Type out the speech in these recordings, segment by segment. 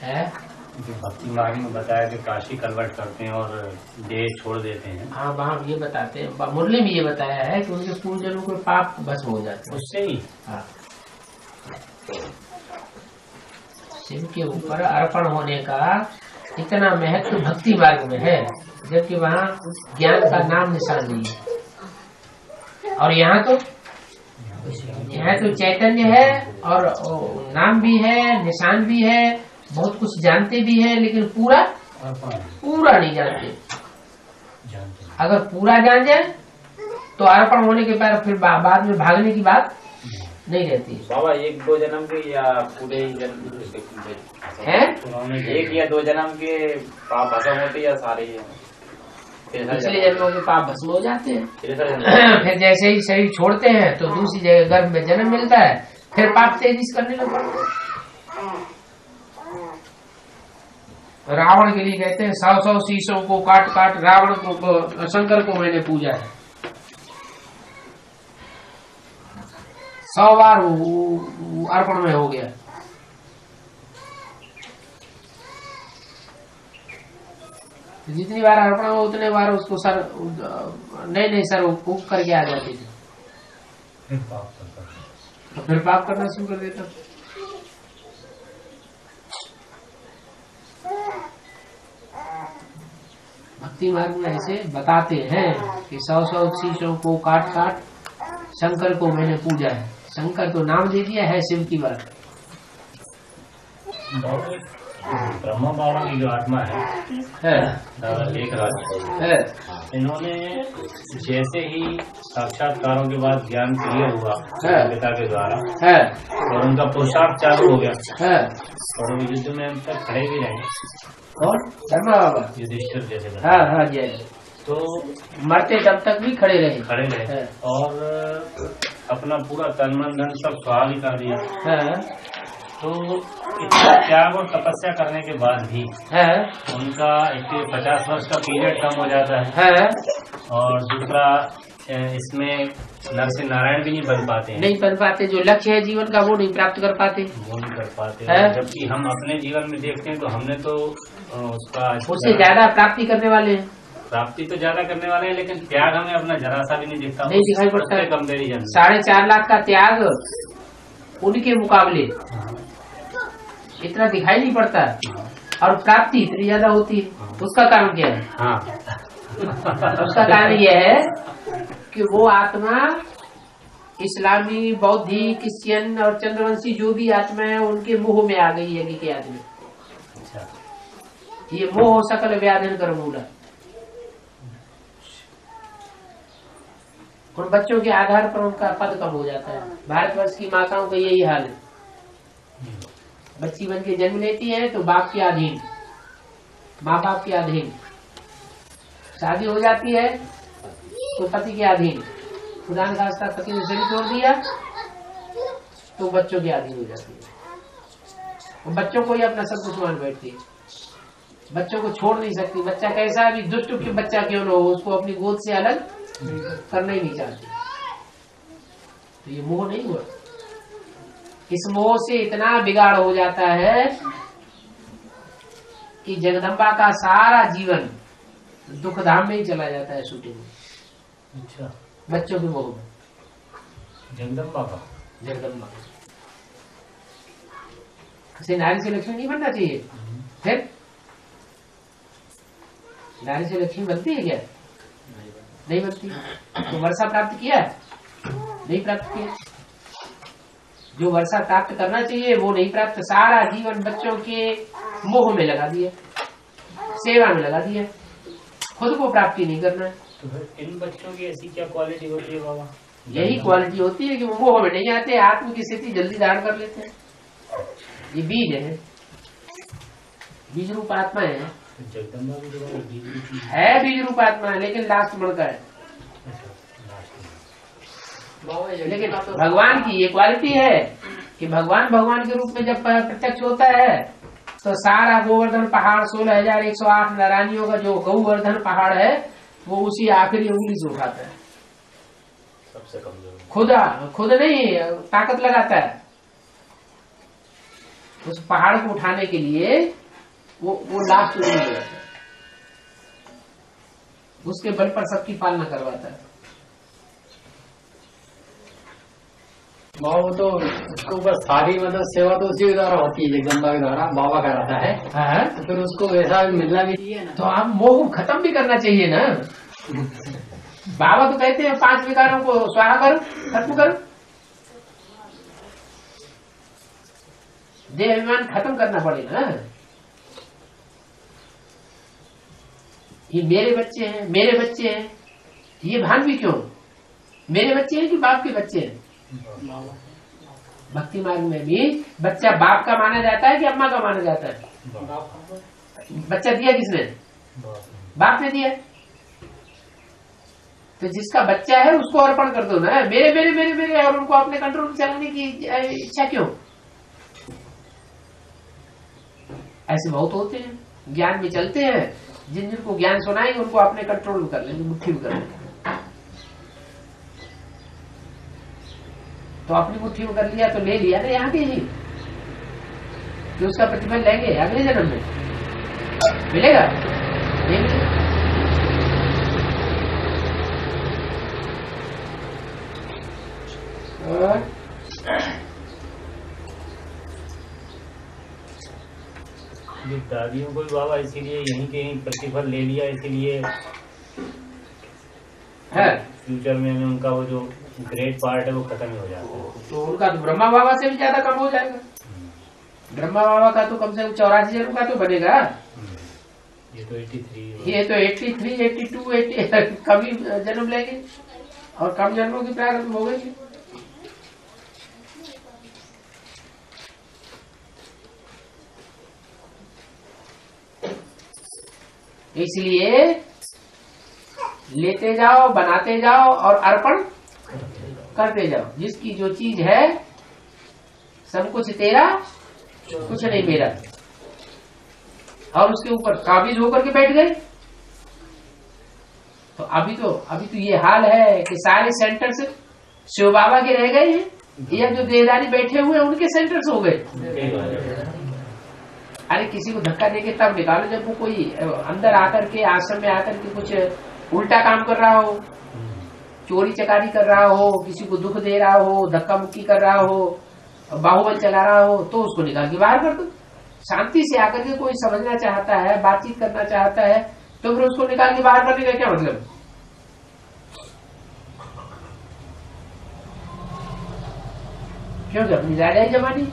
है। जो भक्ति मार्ग में बताया कि काशी कन्वर्ट करते हैं और देह छोड़ देते हैं। हाँ, वहाँ ये बताते हैं, मुरली में ये बताया है कि उनके पूर्वजन्मों के पाप भस्म हो जाते हैं उससे ही। हाँ, शिव के ऊपर अर्पण होने का इतना महत्व भक्ति मार्ग में है, जबकि वहाँ ज्ञान का नाम निशान नहीं है। और यहाँ तो चैतन्य है और नाम भी है, निशान भी है, बहुत कुछ जानते भी है, लेकिन पूरा नहीं जानते। अगर पूरा जान जाए तो अर्पण होने के बाद फिर बाद में भागने की बात नहीं रहती। बाबा 1-2 जन्म के या पूरे जन्म है, एक या 2 जन्म के पाप भस्म होते या सारे ही? पिछले जन्मों के पाप भस्म हो जाते हैं। फिर जैसे ही शरीर छोड़ते हैं तो दूसरी जगह गर्भ में जन्म मिलता है, फिर पाप तेजी से करने लगते हैं। रावण के लिए कहते हैं 100 शीशों को काट काट रावण को, शंकर को मैंने पूजा है। 100 बार अर्पण में हो गया। जितनी बार अर्पण हो उतने बार उसको सर नहीं सर वो फूक करके आ जाती थी, फिर पाप करना शुरू कर देता। भक्ति मार्ग में ऐसे बताते हैं कि 100 शीशों को काट काट शंकर को मैंने पूजा है। शंकर तो नाम दे दिया है शिव की बात। ब्रह्मा बाबा की जो आत्मा है लेखराज है, इन्होंने जैसे ही साक्षात्कारों के बाद ज्ञान क्लियर हुआ पिता के द्वारा है और उनका पुरुषार्थ चालू हो गया है, और वो युद्ध में अब तक खड़े भी रहे। और ब्रह्मा बाबा युधिष्ठिर जैसे हाँ जी, तो मरते तब तक भी खड़े रहे और अपना पूरा तन मन धन सब सवाल ही कर दिया है। तो इतना त्याग और तपस्या करने के बाद भी है उनका 50 वर्ष का पीरियड कम हो जाता है और दूसरा इसमें नर से नारायण भी नहीं बन पाते जो लक्ष्य है जीवन का वो नहीं प्राप्त कर पाते जबकि हम अपने जीवन में देखते हैं तो हमने तो उससे ज्यादा प्राप्ति करने वाले हैं। प्राप्ति तो ज्यादा करने वाले हैं, लेकिन त्याग हमें अपना जरा सा भी नहीं दिखाई पड़ता है। कंपेरिजन 4.5 लाख का त्याग उनके मुकाबले इतना दिखाई नहीं पड़ता और प्राप्ति इतनी ज्यादा होती है। उसका कारण क्या है? उसका कारण यह है कि वो आत्मा इस्लामी, बौद्धिक, क्रिश्चियन और चंद्रवंशी जो भी आत्मा है उनके मोह में आ गई यज्ञ के आदमी। ये मोह सकल व्याधन कर मूला। उन बच्चों के आधार पर उनका पद कम हो जाता है। भारतवर्ष की माताओं का यही हाल है। बच्ची बन के जन्म लेती है तो बाप के अधीन, माँ बाप के अधीन, शादी हो जाती है तो पति के अधीन, खुदा न खास्ता पति ने शरीर छोड़ दिया तो बच्चों के अधीन हो जाती है। और बच्चों को ही अपना सब कुछ मान बैठती है, बच्चों को छोड़ नहीं सकती। बच्चा कैसा भी दुष्ट के बच्चा क्यों न हो, उसको अपनी गोद से अलग करना ही नहीं चाहती। तो ये मोह नहीं हुआ। इस मोह से इतना बिगाड़ हो जाता है कि जगदम्बा का सारा जीवन दुख धाम में ही चला जाता है शूटिंग में। अच्छा, बच्चों के मोह में जगदम्बा से नारी से लक्ष्मी नहीं बनना चाहिए। फिर नारी से लक्ष्मी बनती है क्या? नहीं बनती। तो वर्षा प्राप्त किया? नहीं प्राप्त किया। जो वर्षा प्राप्त करना चाहिए वो नहीं प्राप्त। सारा जीवन बच्चों के मोह में लगा दिया, सेवा में लगा दिया, खुद को प्राप्ति नहीं करना है। तो फिर इन बच्चों की ऐसी क्या क्वालिटी होती है बाबा? यही क्वालिटी होती है कि वो मोह में नहीं आते, आत्म की स्थिति जल्दी धारण कर लेते हैं। ये बीज है, बीज रूप आत्मा है। जगदम्बा भी है बीज रूप आत्मा है, लेकिन लास्ट बढ़का है। लेकिन भगवान की ये क्वालिटी है कि भगवान के रूप में जब प्रत्यक्ष होता है तो सारा गोवर्धन पहाड़ 16,108 नारायणियों का जो गोवर्धन पहाड़ है वो उसी आखिरी उंगली से उठाता है। सबसे कमजोर खुद नहीं ताकत लगाता है। उस पहाड़ को उठाने के लिए वो लाभ शुरू हो जाता है, उसके बल पर सबकी पालना करवाता है। वो तो उसको ऊपर सारी मतलब सेवा तो उसी के द्वारा होती है, जगदम्बा के द्वारा बाबा कराता है। हाँ? तो फिर उसको वैसा भी मिलना भी चाहिए ना। तो आप मोह को खत्म भी करना चाहिए ना। बाबा तो कहते हैं 5 विकारों को स्वाहा करो, खत्म करो, देह अभिमान खत्म करना पड़ेगा ना। ये मेरे बच्चे हैं, मेरे बच्चे हैं, ये भान भी क्यों? मेरे बच्चे हैं कि बाप के बच्चे हैं? भक्ति मार्ग में भी बच्चा बाप का माना जाता है कि अम्मा का माना जाता है? बच्चा दिया किसने? बाप ने दिया। तो जिसका बच्चा है उसको अर्पण कर दो ना, मेरे मेरे मेरे मेरे, और उनको अपने कंट्रोल में चलाने की इच्छा क्यों? ऐसे बहुत होते हैं, ज्ञान में चलते हैं, जिन जिनको ज्ञान सुनाएंगे उनको अपने कंट्रोल में कर लेंगे, मुट्ठी में कर लेंगे। तो अपनी मुट्ठी में कर लिया तो ले लिया ना यहाँ के ही, तो उसका प्रतिफल लेंगे अगले जन्म में, मिलेगा नहीं मिलेगा? दादियों को भी बाबा इसीलिए यहीं के यहीं प्रतिफल ले लिया, इसीलिए है फ्यूचर में उनका वो जो ग्रेट पार्ट है वो खत्म हो जाता है। तो उनका तो ब्रह्मा बाबा से भी ज्यादा कम हो जाएगा। ब्रह्मा बाबा का तो कम से कम 84 जन्म का तो बनेगा। ये तो 83, ये तो 83, 82, 80 कम ही जन्म लेंगे और कम जन्मों की प्रारंभ हो गई। इसलिए लेते जाओ, बनाते जाओ और अर्पण करते जाओ। जिसकी जो चीज है सब कुछ तेरा, कुछ नहीं मेरा, और उसके ऊपर काबिज होकर के बैठ गए। तो अभी तो ये हाल है कि सारे सेंटर्स शिव बाबा के रह गए हैं, या जो देहदारी बैठे हुए हैं उनके सेंटर्स हो गए। अरे किसी को धक्का देके तब निकालो जब वो कोई अंदर आकर के आश्रम में आकर के कुछ उल्टा काम कर रहा हो, चोरी चकारी कर रहा हो, किसी को दुख दे रहा हो, धक्का मुक्की कर रहा हो, बाहुबल चला रहा हो, तो उसको निकाल के बाहर कर दो। शांति से आकर के कोई समझना चाहता है, बातचीत करना चाहता है, तो फिर उसको निकाल के बाहर करने का क्या मतलब? क्योंकि अपनी राजाई जमानी,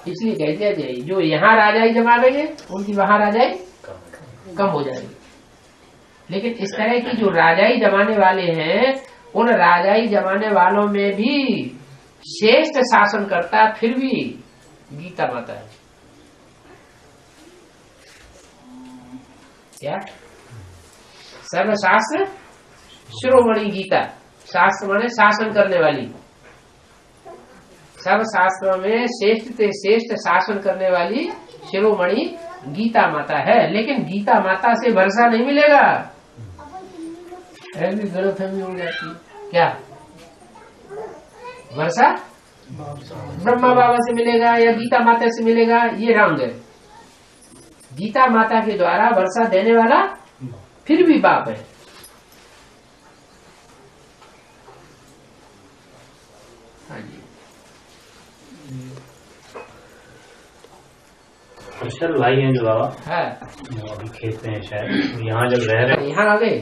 इसलिए कहते हैं जो यहाँ राजाई जमा गई है उनकी वहां राजाई कम हो जाएगी। लेकिन इस तरह की जो राजाई जमाने वाले हैं, उन राजाई जमाने वालों में भी श्रेष्ठ शासन करता फिर भी गीता माता है। क्या? सर्वशास्त्र शिरोमणि गीता, शास्त्र माने शासन करने वाली, सब शास्त्रों में श्रेष्ठ से श्रेष्ठ शासन करने वाली शिरोमणि गीता माता है। लेकिन गीता माता से वर्षा नहीं मिलेगा, ऐसी गलतफहमी हो जाती है। क्या वर्षा ब्रह्मा बाबा से मिलेगा या गीता माता से मिलेगा? ये रंग है। गीता माता के द्वारा वर्षा देने वाला फिर भी बाप है। हाँ जी। अक्षर भाई हैं जो बाबा है, वो अभी खेत में है शायद, यहाँ जब रह रहे, यहाँ आ गए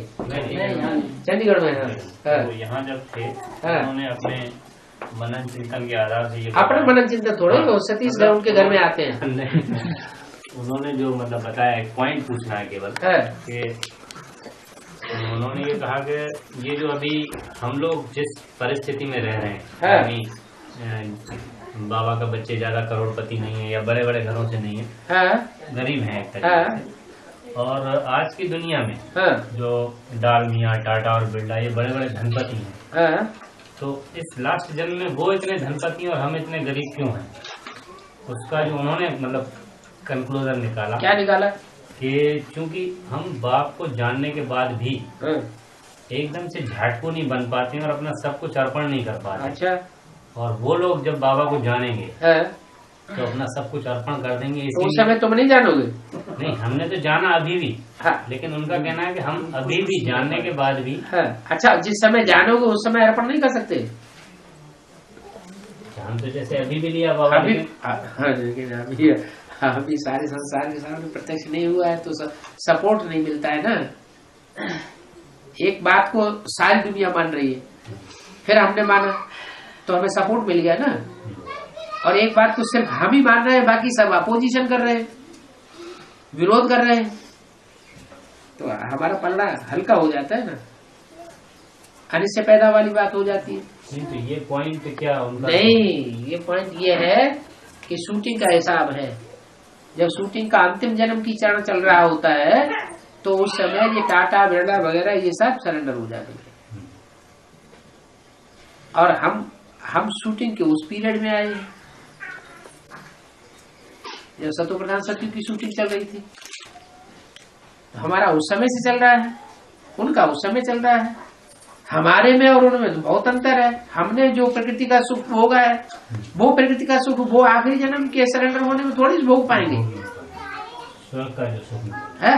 चंडीगढ़ में है। तो यहाँ जब थे उन्होंने अपने मनन चिंतन के आधार से ये अपने मनन चिंतन थोड़े वो सतीश उनके घर में आते हैं। उन्होंने जो मतलब बताया, एक पॉइंट पूछना है केवल कि उन्होंने ये कहा कि ये जो अभी हम लोग जिस परिस्थिति में रह रहे हैं, यानी बाबा का बच्चे ज्यादा करोड़पति नहीं है या बड़े बड़े घरों से नहीं है, गरीब हैं एक तरीके से। और आज की दुनिया में जो डालमिया, टाटा और बिरला, ये बड़े बड़े धनपति हैं, तो इस लास्ट जन्म में वो इतने धनपति और हम इतने गरीब क्यों हैं? उसका जो उन्होंने मतलब कंक्लूजन निकाला। क्या निकाला? कि चूंकि हम बाप को जानने के बाद भी एकदम से झाटको नहीं बन पाते हैं और अपना सब कुछ अर्पण नहीं कर पाते। अच्छा। और वो लोग जब बाबा को जानेंगे तो अपना सब कुछ अर्पण कर देंगे। तो उस समय तुम नहीं जानोगे? नहीं, हमने तो जाना अभी भी। हाँ। लेकिन उनका कहना है कि हम अभी भी जानने के बाद भी। हाँ। अच्छा, जिस समय जानोगे उस समय अर्पण नहीं कर सकते? हम तो जैसे अभी भी लिया बाबा, अभी लेकिन अभी सारे संसार के सामने प्रत्यक्ष नहीं हुआ है तो सपोर्ट नहीं मिलता है ना। एक बात को सारी दुनिया मान रही है, फिर हमने माना तो हमें सपोर्ट मिल गया ना। और एक बात को सिर्फ हम ही मान रहे हैं, बाकी सब अपोजिशन कर रहे हैं, विरोध कर रहे हैं, तो हमारा पलड़ा हल्का हो जाता है ना, अनिश्चय पैदा वाली बात हो जाती है। नहीं तो ये पॉइंट क्या उनका? नहीं, ये पॉइंट ये है कि शूटिंग का हिसाब है। जब शूटिंग का अंतिम जन्म की चरण चल रहा होता है तो उस समय ये टाटा बिरला वगैरह ये सब सरेंडर हो जाते हैं। और हम शूटिंग के उस पीरियड में आए हैं जब सतो प्रधान सत्यु की शूटिंग चल रही थी। हमारा उस समय से चल रहा है, उनका उस समय चल रहा है। हमारे में और उनमें तो बहुत अंतर है। हमने जो प्रकृति का सुख भोगा है, वो प्रकृति का सुख वो आखिरी जन्म के सरेंडर होने में थोड़ी भोग पाएंगे। स्वर्ग का जो सुख है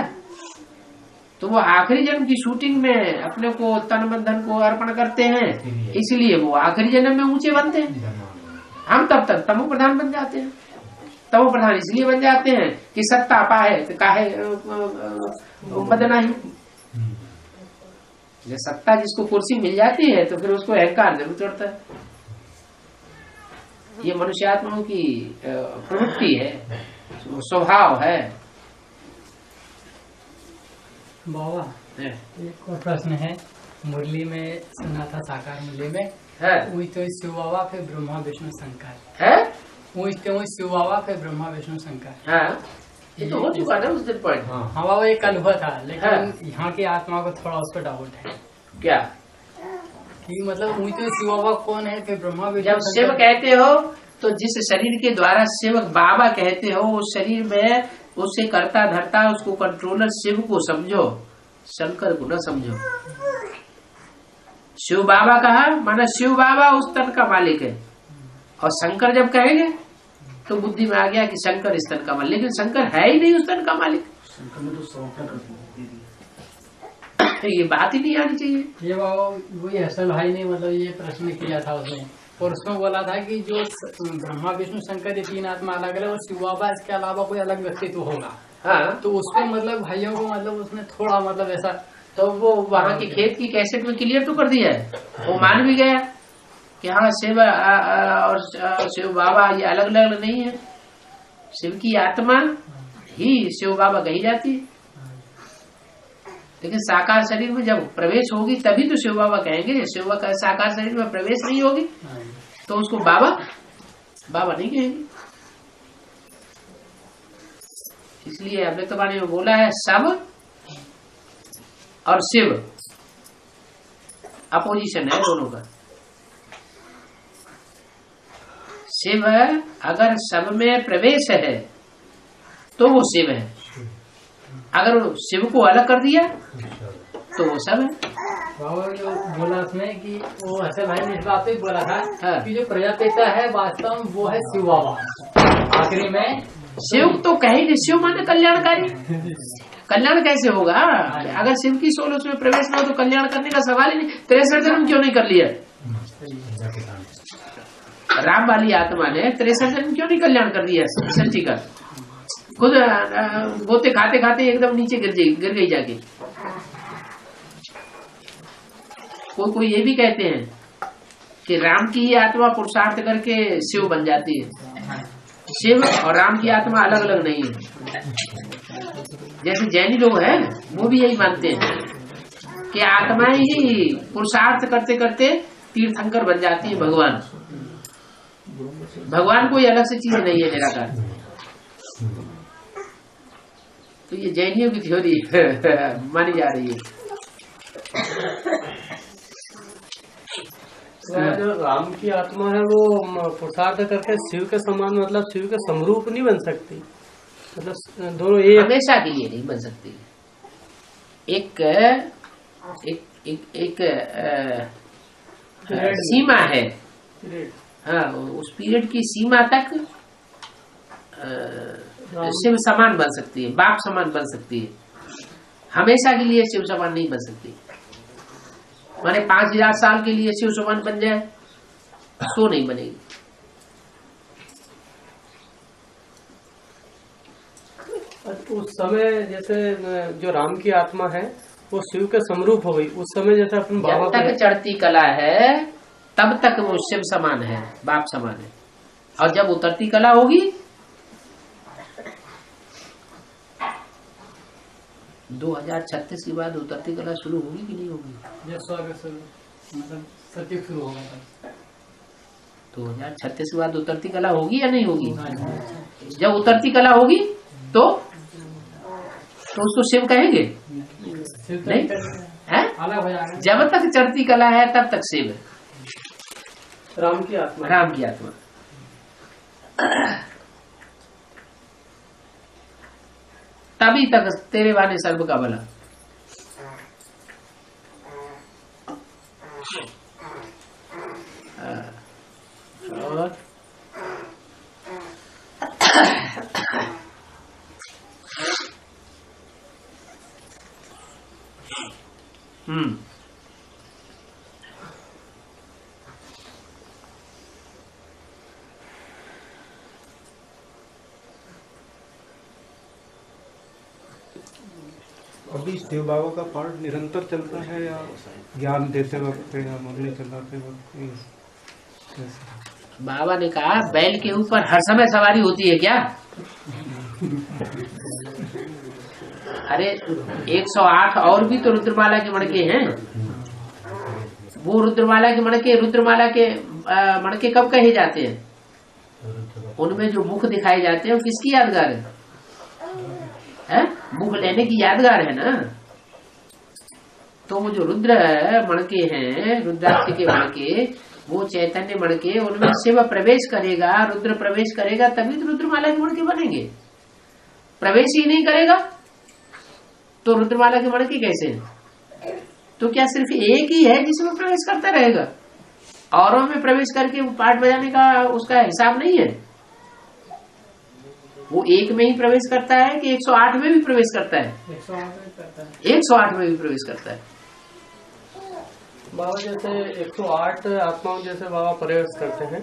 तो वो आखिरी जन्म की शूटिंग में अपने को तन मन धन को अर्पण करते हैं, इसलिए वो आखिरी जन्म में ऊंचे बनते हैं। हम तब तक तमो प्रधान बन जाते हैं। तमो प्रधान इसलिए बन जाते हैं कि सत्ता पाए तो काहे बदना ही। जब सत्ता जिसको कुर्सी मिल जाती है तो फिर उसको अहंकार जरूर चढ़ता है। ये मनुष्यात्माओं की प्रवृत्ति है, स्वभाव है। बाबा एक और प्रश्न है, मुरली में सुना था, साकार मुरली में है वही तो शिव बाबा फिर ब्रह्मा विष्णु शंकर है वही तो शिव बाबा फिर ब्रह्मा विष्णु शंकर। हाँ, ये तो हो चुका ना उस दिन पॉइंट। हाँ बाबा, एक कल हुआ था, लेकिन यहाँ की आत्मा को थोड़ा उस पर डाउट है। क्या कि मतलब वही तो शिव बाबा कौन है फिर ब्रह्मा विष्णु जब शिव कहते हो तो जिस शरीर के द्वारा शिव बाबा कहते हो उस शरीर में उसे करता धरता उसको कंट्रोलर शिव को समझो, शंकर को न समझो। शिव बाबा कहा माना शिव बाबा उस तन का मालिक है, और शंकर जब कहेंगे तो बुद्धि में आ गया कि शंकर इस तन का मालिक, लेकिन शंकर है ही नहीं उस तन का मालिक। ये बात ही नहीं आनी चाहिए। ये बाबा वही हसन भाई ने मतलब ये प्रश्न किया था उसमें, और उसमें बोला था कि जो ब्रह्मा विष्णु शंकर ये तीन आत्मा अलग अलग और शिव बाबा इसके अलावा कोई अलग व्यक्तित्व होगा। हाँ, तो उसमें मतलब भाइयों को मतलब उसने थोड़ा मतलब ऐसा, तो वो वहाँ की खेत की कैसेट में क्लियर तो कर दिया है, वो मान भी गया कि हाँ शिव और शिव बाबा ये अलग अलग नहीं है। शिव की आत्मा ही शिव बाबा कही जाती है, लेकिन साकार शरीर में जब प्रवेश होगी तभी तो शिव बाबा कहेंगे। शिव बाबा साकार शरीर में प्रवेश नहीं होगी तो उसको बाबा बाबा नहीं कहेंगे। इसलिए अमृतवाणी में बोला है सब और शिव अपोजिशन है दोनों का। शिव अगर सब में प्रवेश है तो वो शिव है, अगर शिव को अलग कर दिया तो वो सब है। बाबा जो बोला उसमें कि वो हसन भाई ने इस बात पे बोला था हाँ। कि जो प्रजापिता है वास्तव में वो है शिव बाबा। आखिरी में शिव तो कहेंगे, शिव माने कल्याणकारी। कल्याण कैसे होगा अगर शिव की सोल उसमें प्रवेश न हो तो कल्याण करने का सवाल ही नहीं। 63 जन्म क्यों नहीं कर लिया? राम वाली आत्मा ने 63 जन्म क्यों नहीं कल्याण कर दिया सृष्टि का? खुद गोते खाते खाते एकदम नीचे गिर गई जाके। कोई ये भी कहते हैं कि राम की ही आत्मा पुरुषार्थ करके शिव बन जाती है। शिव और राम की आत्मा अलग अलग नहीं है। जैसे जैनी लोग हैं वो भी यही मानते हैं कि आत्माएं ही पुरुषार्थ करते करते तीर्थंकर बन जाती है। भगवान कोई अलग से चीज नहीं है निराकार। तो ये जैनियों की थ्योरी मानी जा रही है। जो राम की आत्मा है वो पुरुषार्थ करके शिव के समान मतलब शिव के समरूप नहीं बन सकती, मतलब दोनों एक हमेशा के लिए नहीं बन सकती। एक सीमा है। हाँ, उस पीरियड की सीमा तक शिव समान बन सकती है, बाप समान बन सकती है, हमेशा के लिए शिव समान नहीं बन सकती। माने 5000 साल के लिए शिव समान बन जाए तो नहीं बनेगी। उस समय जैसे जो राम की आत्मा है वो शिव के समरूप हो गई, उस समय जैसे अपन बाबा जब तक चढ़ती कला है तब तक वो शिव समान है, बाप समान है। और जब उतरती कला होगी 2036 के बाद उतरती कला शुरू होगी कि नहीं होगी? जो स्वर्ग से मतलब सत्य शुरू होगा तब 2036 के बाद उतरती कला होगी या नहीं होगी? जब उतरती कला होगी तो उसको शिव कहेंगे नहीं है? अलग हो जाएगा। जब तक चढ़ती कला है तब तक शिव है, राम की आत्मा। राम की आत्मा। तभी तक तेरे वाले सर्व का भला। और अभी शिव बाबा का पाठ निरंतर चलता है या ज्ञान देते वक्त या मुरली चलाते वक्त? बाबा ने कहा बैल के ऊपर हर समय सवारी होती है क्या? अरे 108 और भी तो रुद्रमाला के मणके हैं। वो रुद्रमाला के मणके मणके कब कहे जाते हैं? उनमें जो मुख दिखाए जाते हैं वो किसकी यादगार है? मुख लेने की यादगार है ना। तो वो जो रुद्र मणके हैं, रुद्राक्ष के मणके, वो चैतन्य मणके, उनमें शिव प्रवेश करेगा, रुद्र प्रवेश करेगा तभी तो रुद्रमाला के मणके बनेंगे। प्रवेश ही नहीं करेगा तो रुद्रमाला के मणके कैसे हैं? तो क्या सिर्फ एक ही है जिसमें प्रवेश करता रहेगा? औरों में प्रवेश करके वो पाठ बजाने का उसका हिसाब नहीं है? वो एक में ही प्रवेश करता है कि 108 में भी प्रवेश करता है? 108 में भी प्रवेश करता है। बाबा जैसे 108 आत्माओं जैसे बाबा प्रवेश करते हैं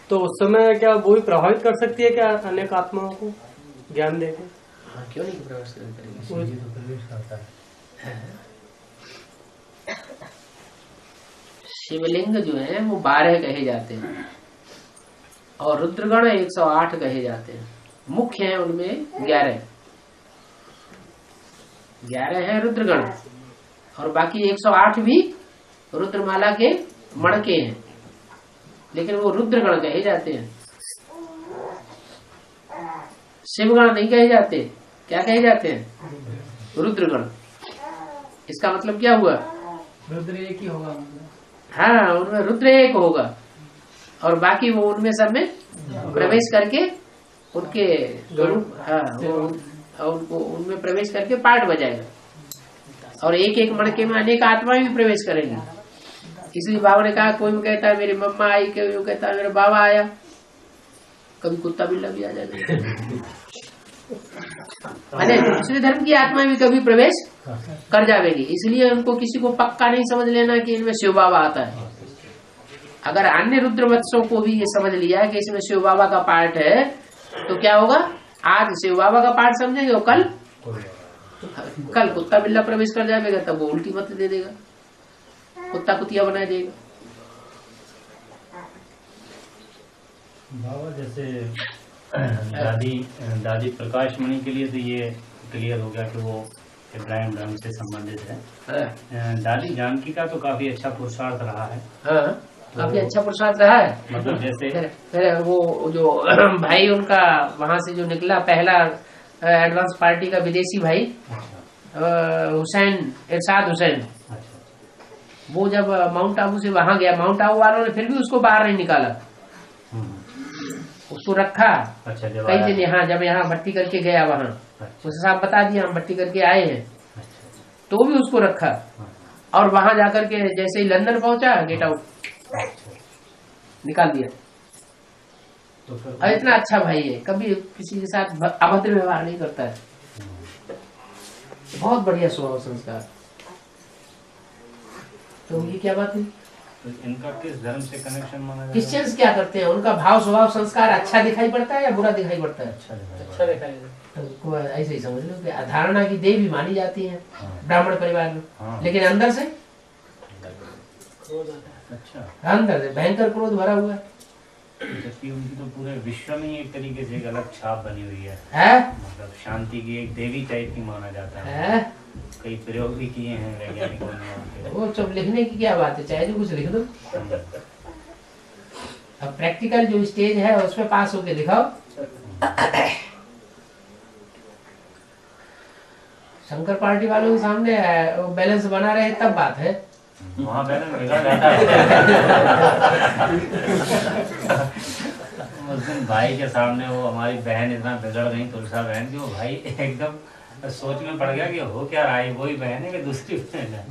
तो उस समय क्या वो भी प्रभावित कर सकती है क्या अनेक आत्माओं को ज्ञान देके? हाँ, क्यों नहीं प्रवेश करेंगे? शिवलिंग जो है वो 12 कहे जाते हैं और रुद्रगण 108 कहे जाते हैं। मुख्य है उनमें 11 है रुद्रगण और बाकी 108 भी रुद्रमाला के मणके हैं, लेकिन वो रुद्रगण कहे जाते हैं, शिवगण नहीं कहे जाते। क्या कहे जाते हैं? रुद्रगण। इसका मतलब क्या हुआ? रुद्र एक ही होगा। हाँ, उनमें रुद्र एक होगा और बाकी वो उनमें सब में प्रवेश करके उनके उनको उनमें प्रवेश करके पाठ बजाएगा और एक एक मणके में अनेक आत्माएं भी प्रवेश करेंगी। इसलिए बाबा ने कहा कोई कहता है मेरी मम्मा आई, कोई कहता है मेरा बाबा आया, कभी कुत्ता बिल्ला भी आ जाएगा। अरे दूसरे धर्म की आत्माएं भी कभी प्रवेश कर जाएगी। इसलिए उनको किसी को पक्का नहीं समझ लेना कि इनमें शिव बाबा आता है। अगर अन्य रुद्र वत्सों को भी ये समझ लिया कि इसमें शिव बाबा का पाठ है तो क्या होगा? आज शिव बाबा का पाठ समझेंगे और कल कुत्ता बिल्ला प्रवेश कर जाएगा, तब वो उल्टी मत दे देगा, कुत्ता कुतिया बना देगा। बाबा जैसे दादी प्रकाश मणि के लिए तो ये क्लियर हो गया कि वो इब्राहिम धर्म से संबंधित है। दादी जानकी का तो काफी अच्छा पुरुषार्थ रहा है। हाँ, काफी अच्छा पुरुषार्थ रहा है। मतलब जैसे फिर वो जो भाई उनका वहां से जो निकला पहला एडवांस पार्टी का विदेशी भाई हुसैन, इरशाद हुसैन, वो जब माउंट आबू से वहां गया, माउंट आबू वालों ने फिर भी उसको बाहर नहीं निकाला, उसको रखा। अच्छा, कई दिन यहाँ जब यहाँ भट्टी करके गया वहाँ उसे साहब बता दिया हम भट्टी करके आए हैं, तो भी उसको रखा। और वहां जाकर के जैसे ही लंदन पहुंचा गेट आउट निकाल दिया। तो फिर और इतना अच्छा भाई है, कभी किसी के साथ अभद्र व्यवहार नहीं करता है, बहुत बढ़िया स्वभाव संस्कार। तो ये क्या बात है? तो इनका किस धर्म से कनेक्शन माना जाता है? क्रिश्चियंस क्या करते हैं? उनका भाव स्वभाव संस्कार अच्छा दिखाई पड़ता है या बुरा दिखाई पड़ता है? अच्छा दिखाई तो को ऐसे ही समझ लो कि धारणा की देवी मानी जाती है ब्राह्मण परिवार में, हाँ। लेकिन अंदर से अच्छा, अंदर से भयंकर क्रोध भरा हुआ है। जबकि उनकी तो पूरे विश्व में ही एक तरीके से एक अलग छाप बनी हुई है, है? मतलब शांति की एक देवी टाइप की माना जाता है। है? कई प्रयोग भी किए हैं वैज्ञानिकों ने उनके। वो सब लिखने की क्या बात है, चाहे जो कुछ लिख दो। अब प्रैक्टिकल जो स्टेज है उसमें पास होके दिखाओ। शंकर पार्टी वालों के सामने बैलेंस बना रहे तब बात है। वहाँ बैलेंस बिगड़ जाता है। उस दिन भाई के सामने वो हमारी बहन इतना बिगड़ गई, तुलसा बहन की, वो भाई एकदम सोच में पड़ गया कि हो क्या रहा है, वही बहन है कि दूसरी बहन है।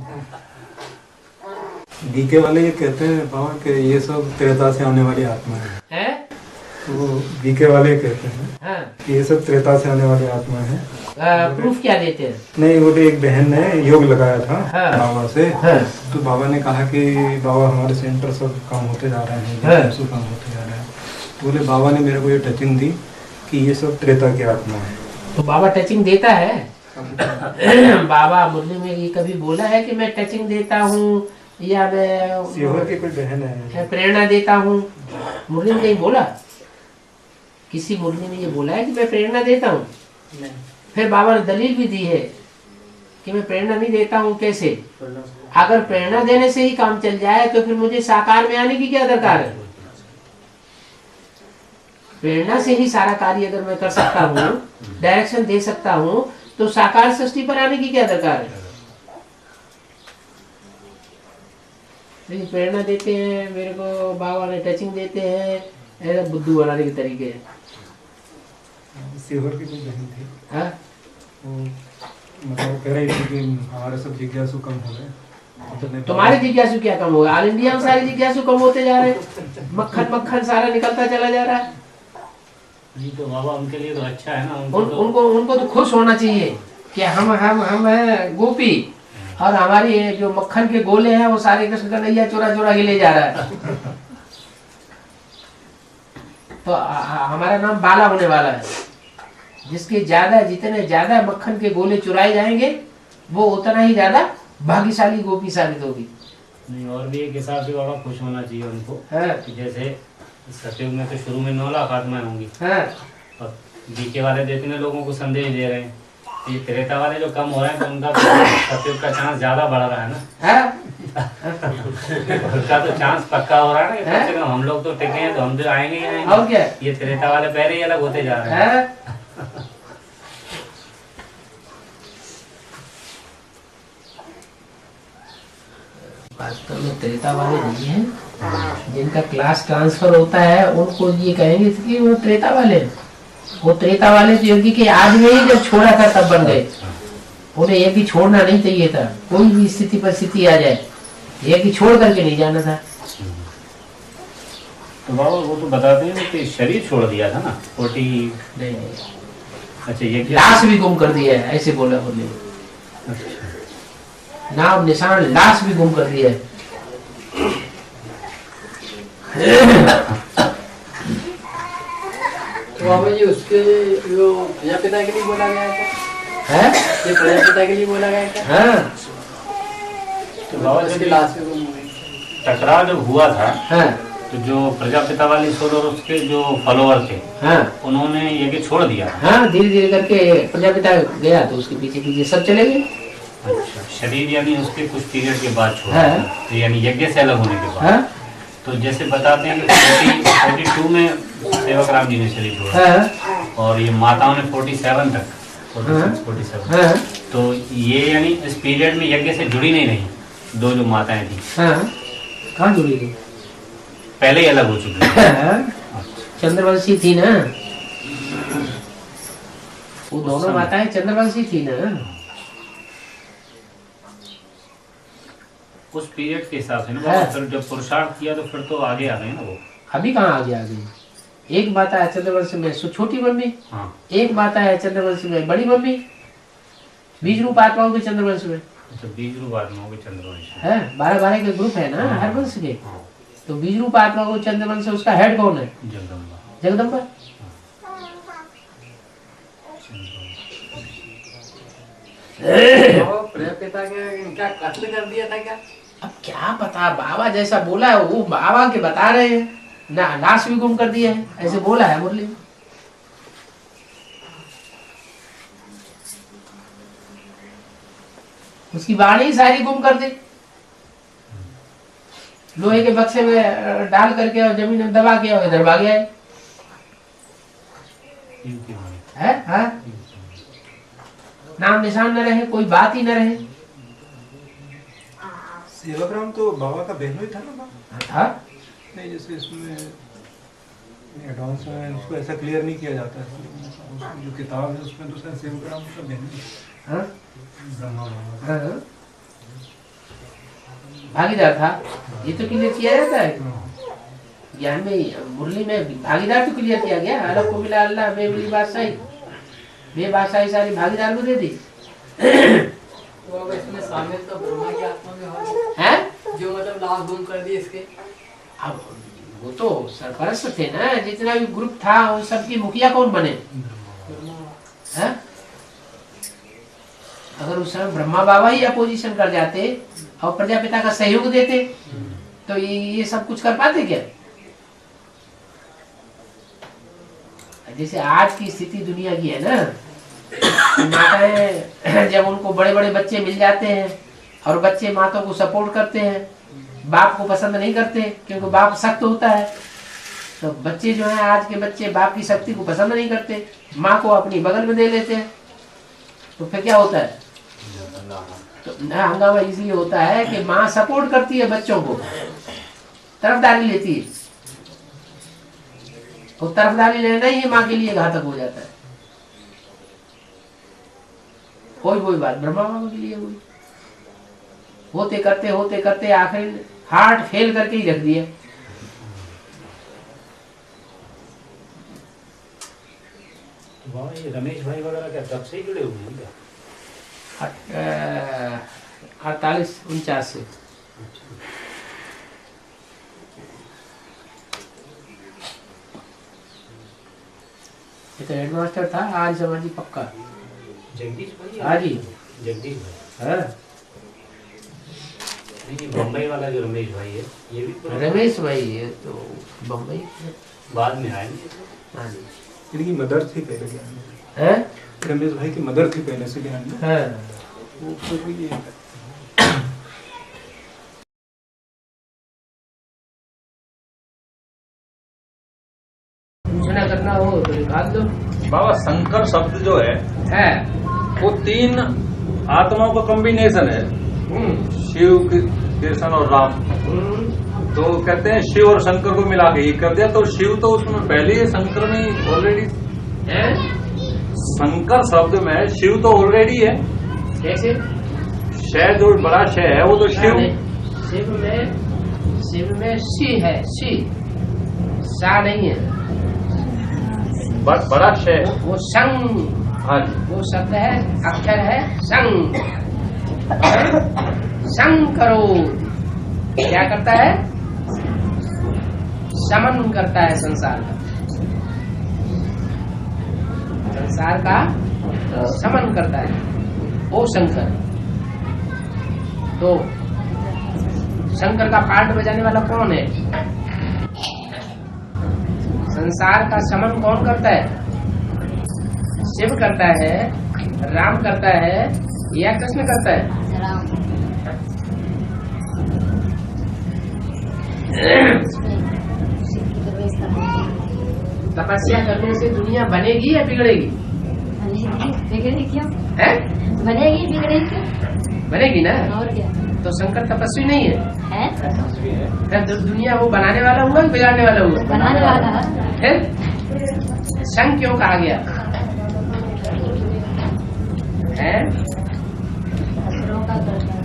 बीके वाले ये कहते हैं बाबा कि ये सब त्रेता से आने वाली आत्मा है। वो बीके वाले कहते हैं हाँ। कि ये सब त्रेता से आने वाली आत्मा है। प्रूफ क्या देते हैं? नहीं, वो एक बहन ने योग लगाया था हाँ। बाबा से। हाँ। तो बाबा ने कहा कि बाबा हमारे सेंटर सब काम होते जा रहे हैं, हाँ। सब काम होते जा रहे हैं। तो बोले बाबा ने मेरे को ये टचिंग दी कि ये सब त्रेता की आत्मा है। तो बाबा टचिंग देता है? बाबा मुरली में ये कभी बोला है कि मैं टचिंग देता हूँ या मैं सीहोर की कोई बहन है, प्रेरणा देता हूँ? मुरली में नहीं बोला, किसी मुरली में ये बोला है कि मैं प्रेरणा देता हूँ? फिर बाबा ने दलील भी दी है कि मैं प्रेरणा नहीं देता हूँ। कैसे? अगर प्रेरणा देने से ही काम चल जाए तो फिर मुझे साकार में आने की क्या दरकार है? प्रेरणा से ही सारा कार्य अगर मैं कर सकता हूँ, डायरेक्शन दे सकता हूँ, तो साकार सृष्टि पर आने की क्या दरकार है? लेकिन प्रेरणा देते हैं मेरे को, बाबा ने टचिंग देते हैं, ऐसा बुद्धू बनाने के तरीके हैं। सीहोर की कोई बहन थी, हाँ? वो मतलब वो कह रही थी कि हमारे सब जिज्ञासु कम हो गए। तुम्हारे जिज्ञासु क्या कम होगा? ऑल इंडिया में सारे जिज्ञासु कम होते जा रहे हैं, मक्खन मक्खन सारा निकलता चला जा रहा है। नहीं तो बाबा उनके लिए तो अच्छा है ना, उनको तो खुश होना चाहिए कि हम है गोपी और हमारी ये जो मक्खन के गोले हैं वो सारे कृष्ण कन्हैया चोरा चोरा के ले जा रहा है। तो हमारा नाम बाला होने वाला है। जिसके जितने ज्यादा मक्खन के गोले चुराए जाएंगे वो उतना ही ज्यादा भाग्यशाली गोपी साबित होगी। नहीं, और भी एक हिसाब से बाबा खुश होना चाहिए उनको। हाँ। कि जैसे सतयुग में तो शुरू में 9 लाख आत्माएं होंगी, हाँ। और बीके वाले तो इतने लोगों को संदेश दे रहे हैं। ये त्रेता वाले जो कम हो रहे हैं तो उनका सतयुग का चांस ज्यादा बढ़ रहा है ना। हाँ? उनका तो चांस पक्का हो रहा है ना कि कम से कम हम लोग तो टिके हैं तो हम तो आएंगे ही आएंगे। और क्या? ये त्रेता वाले पहले ही अलग होते जा रहे हैं। हाँ? वास्तव में त्रेता वाले नहीं है, जिनका क्लास ट्रांसफर होता है उनको ये कहेंगे कि वो त्रेता वाले हैं। वो त्रेता वाले तो योगी के आज में ही जब छोड़ा था तब बन गए। उन्हें यज्ञ छोड़ना नहीं चाहिए था, कोई भी स्थिति परिस्थिति आ जाए यज्ञ छोड़ करके नहीं जाना था। तो बाबा वो तो बताते हैं कि शरीर छोड़ दिया था ना 40। नहीं, अच्छा, ये लाश भी गुम कर दिया है, ऐसे बोला बोले। नाम निशान लाश भी गुम कर दिया है। तो बाबा जी उसके जो प्रजापिता के लिए बोला गया था, हैं? ये प्रजापिता के लिए बोला गया था। हाँ? तो बाबा उसकी जब लाश भी गुम हो गई। टकराव जब हुआ था हाँ? तो जो प्रजापिता वाली सोल और उसके जो फॉलोअर थे हाँ? उन्होंने ये छोड़ दिया। हाँ, धीरे धीरे करके प्रजापिता गया तो उसके पीछे पीछे सब चले गए। अच्छा, शरीर यानी उसके कुछ पीरियड के बाद छोड़ा। हाँ। तो यानी यज्ञ से अलग होने के बाद। हाँ? तो जैसे बताते हैं कि 42 में सेवक राम जी ने शरीर छोड़ा, हाँ? और ये माताओं ने 47 तक, 46, 47। हाँ? तो ये यानी इस पीरियड में यज्ञ से जुड़ी नहीं रही दो जो माताएं थी, हाँ? कहाँ जुड़ी थी? पहले ही अलग हो चुकी थी। हाँ? चंद्रवंशी थी ना वो, दोनों माताएं चंद्रवंशी थी ना। उस पीरियड के हिसाब से ना हाँ। फिर जब पुरुषार्थ किया तो फिर तो आगे आ गए ना वो। अभी कहाँ आगे आ गई? एक माता है चंद्रवंश में छोटी मम्मी, हाँ एक माता है चंद्रवंश में बड़ी मम्मी, बीज रूप आत्माओं के चंद्रवंश में अच्छा, बीज रूप आत्माओं के चंद्रवंश है। 12 के ग्रुप है ना हर वंश के। तो बीज रूप आत्मा को चंद्रवंश, उसका हेड कौन है? जगदम्बा। जगदम्बा। पिता के क्या कत्ल कर दिया था क्या? अब क्या पता, बाबा जैसा बोला है वो बाबा के बता रहे हैं ना, लाश भी गुम कर दिया है, ऐसे बोला है मुरली में। उसकी वाणी सारी गुम कर दी, लोहे के बक्से में डाल करके और जमीन में दबा के और इधर भाग गया है। हाँ? नाम निशान न रहे, कोई बात ही न रहे। सेवाग्राम तो बाबा का बहनों ही था ना था नहीं, जैसे इसमें एडवांस में उसको ऐसा क्लियर नहीं किया जाता है। उसकी जो किताब है उसमें तो शायद सेवाग्राम का बहन ही हाँ? ब्रह्मा बाबा। हाँ? भागीदार था, ये तो क्लियर किया जाता है ज्ञान में। मुरली में भागीदार तो क्लियर किया गया, अलग को मिला अल्लाह, बेबली बादशाही, बेबादशाही सारी भागीदार को दे दी। वो इसमें शामिल तो ब्रह्मा की आत्मा में हो है जो मतलब लाश गुम कर दिए इसके। अब वो तो सरपरस्त थे ना, जितना भी ग्रुप था उन सबकी मुखिया कौन बने? है? अगर उस समय ब्रह्मा बाबा ही अपोजिशन कर जाते और प्रजापिता का सहयोग देते तो ये सब कुछ कर पाते क्या? जैसे आज की स्थिति दुनिया की है ना, माताएं जब उनको बड़े बड़े बच्चे मिल जाते हैं और बच्चे माताओं को सपोर्ट करते हैं, बाप को पसंद नहीं करते क्योंकि बाप सख्त होता है, तो बच्चे जो हैं आज के बच्चे बाप की शक्ति को पसंद नहीं करते, माँ को अपनी बगल में दे लेते हैं। तो फिर क्या होता है? तो हंगामा इसलिए होता है कि माँ सपोर्ट करती है बच्चों को, तरफदारी लेती है, तो तरफदारी लेना ही माँ के लिए घातक हो जाता है। कोई बात ब्रह्मा बाबा के लिए हुई, होते करते आखिर हार्ट फेल करके ही रख दिया। ये रमेश भाई वगैरह क्या तब से ही जुड़े हुए हैं क्या? 48-49 से। ये तो हेडमास्टर था आज समाजी पक्का। जगदीश भाई? हाँ जी, जगदीश भाई। हाँ नहीं, बम्बई वाला जो रमेश भाई है ये भी तो रमेश भाई है तो बम्बई बाद में आए। हाँ जी। इनकी मदर थी पहले ज्ञान में, है? रमेश भाई की मदर थी पहले से ज्ञान में। हाँ। वो फिर ये पूछना करना हो तो निकाल दो। बाबा शंकर शब्द जो है वो 3 आत्माओं का कॉम्बिनेशन है, शिव, कृष्ण और राम। तो कहते हैं शिव और शंकर को मिला के ये कर दिया, तो शिव तो उसमें पहले ही शंकर में ऑलरेडी है। शंकर शब्द में शिव तो ऑलरेडी है। कैसे? शय जो बड़ा शय है वो तो शिव। शिव में शी है, शी सा नहीं है, बड़ा शय। वो संग, हाँ जी, वो शब्द है, अक्षर है संग। संग करो, क्या करता है? समन करता है संसार का, संसार का समन करता है वो शंकर। तो शंकर का पार्ट बजाने वाला कौन है? संसार का समन कौन करता है? शिव करता है, राम करता है या कृष्ण करता है? तपस्या करने से दुनिया बनेगी या बिगड़ेगी? बिगड़ेगी क्यों? है? बनेगी, बिगड़ेगी क्यों? बनेगी ना। और क्या तो शंकर तपस्वी नहीं है? है? फिर दुनिया वो बनाने वाला हुआ कि बिगाड़ने वाला हुआ? बनाने वाला है। फिर संग क्यों कहा गया है? असुरों का करता है,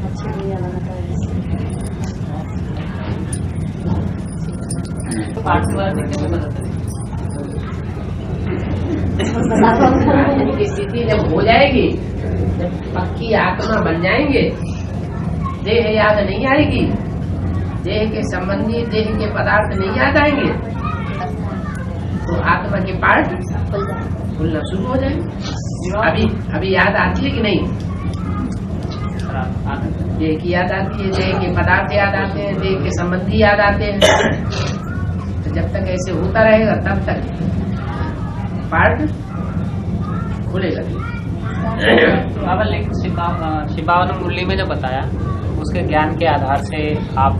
अच्छी दुनिया बनाता है। की स्थिति जब हो जाएगी, जब पक्की आत्मा बन जाएंगे, देह याद नहीं आएगी, देह के संबंधी देह के पदार्थ नहीं याद आएंगे, तो आत्मा के पार्ट खुलना शुरू हो जाएंगे। अभी याद आती है कि नहीं? देह की याद आती है, देह के पदार्थ याद आते हैं, देह के संबंधी याद आते हैं। तो जब तक ऐसे होता रहेगा तब तक पार्ट खुलेगा। बाबा लेकिन शिवावन मुरली में जो बताया उसके ज्ञान के आधार से आप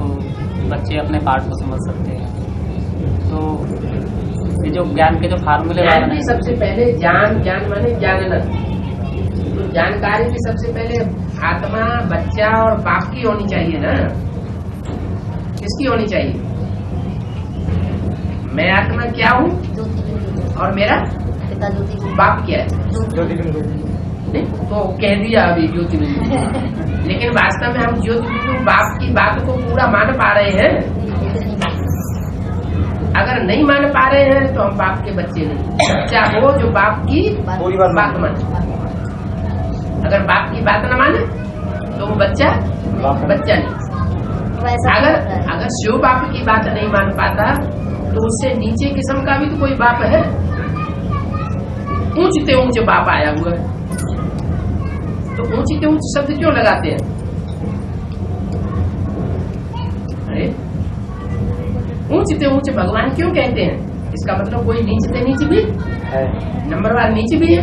बच्चे अपने पार्ट को समझ सकते हैं। तो ये जो ज्ञान के जो फार्मूले ज्ञान भी सबसे पहले ज्ञान माने जानना, तो जानकारी भी सबसे पहले आत्मा, बच्चा और बाप की होनी चाहिए ना। किसकी होनी चाहिए? मैं आत्मा क्या हूँ और मेरा बाप क्या है? नहीं तो कह दिया अभी ज्योति बिंदु, लेकिन वास्तव में हम ज्योति बिंदु बाप की बात को पूरा मान पा रहे हैं? अगर नहीं मान पा रहे हैं तो हम बाप के बच्चे नहीं। बच्चा हो जो बाप की बात माने। अगर बाप की बात न माने तो वो बच्चा नहीं। अगर शिव बाप की बात नहीं मान पाता तो उससे नीचे किस्म का भी तो कोई बाप है। ऊंचते ऊंचे बाप आया हुआ है, तो ऊंचते ऊंचे शब्द क्यों लगाते हैं? अरे ऊंचते ऊंचे भगवान क्यों कहते हैं? इसका मतलब कोई नीचते नीचे भी है, नंबरवार नीचे भी है।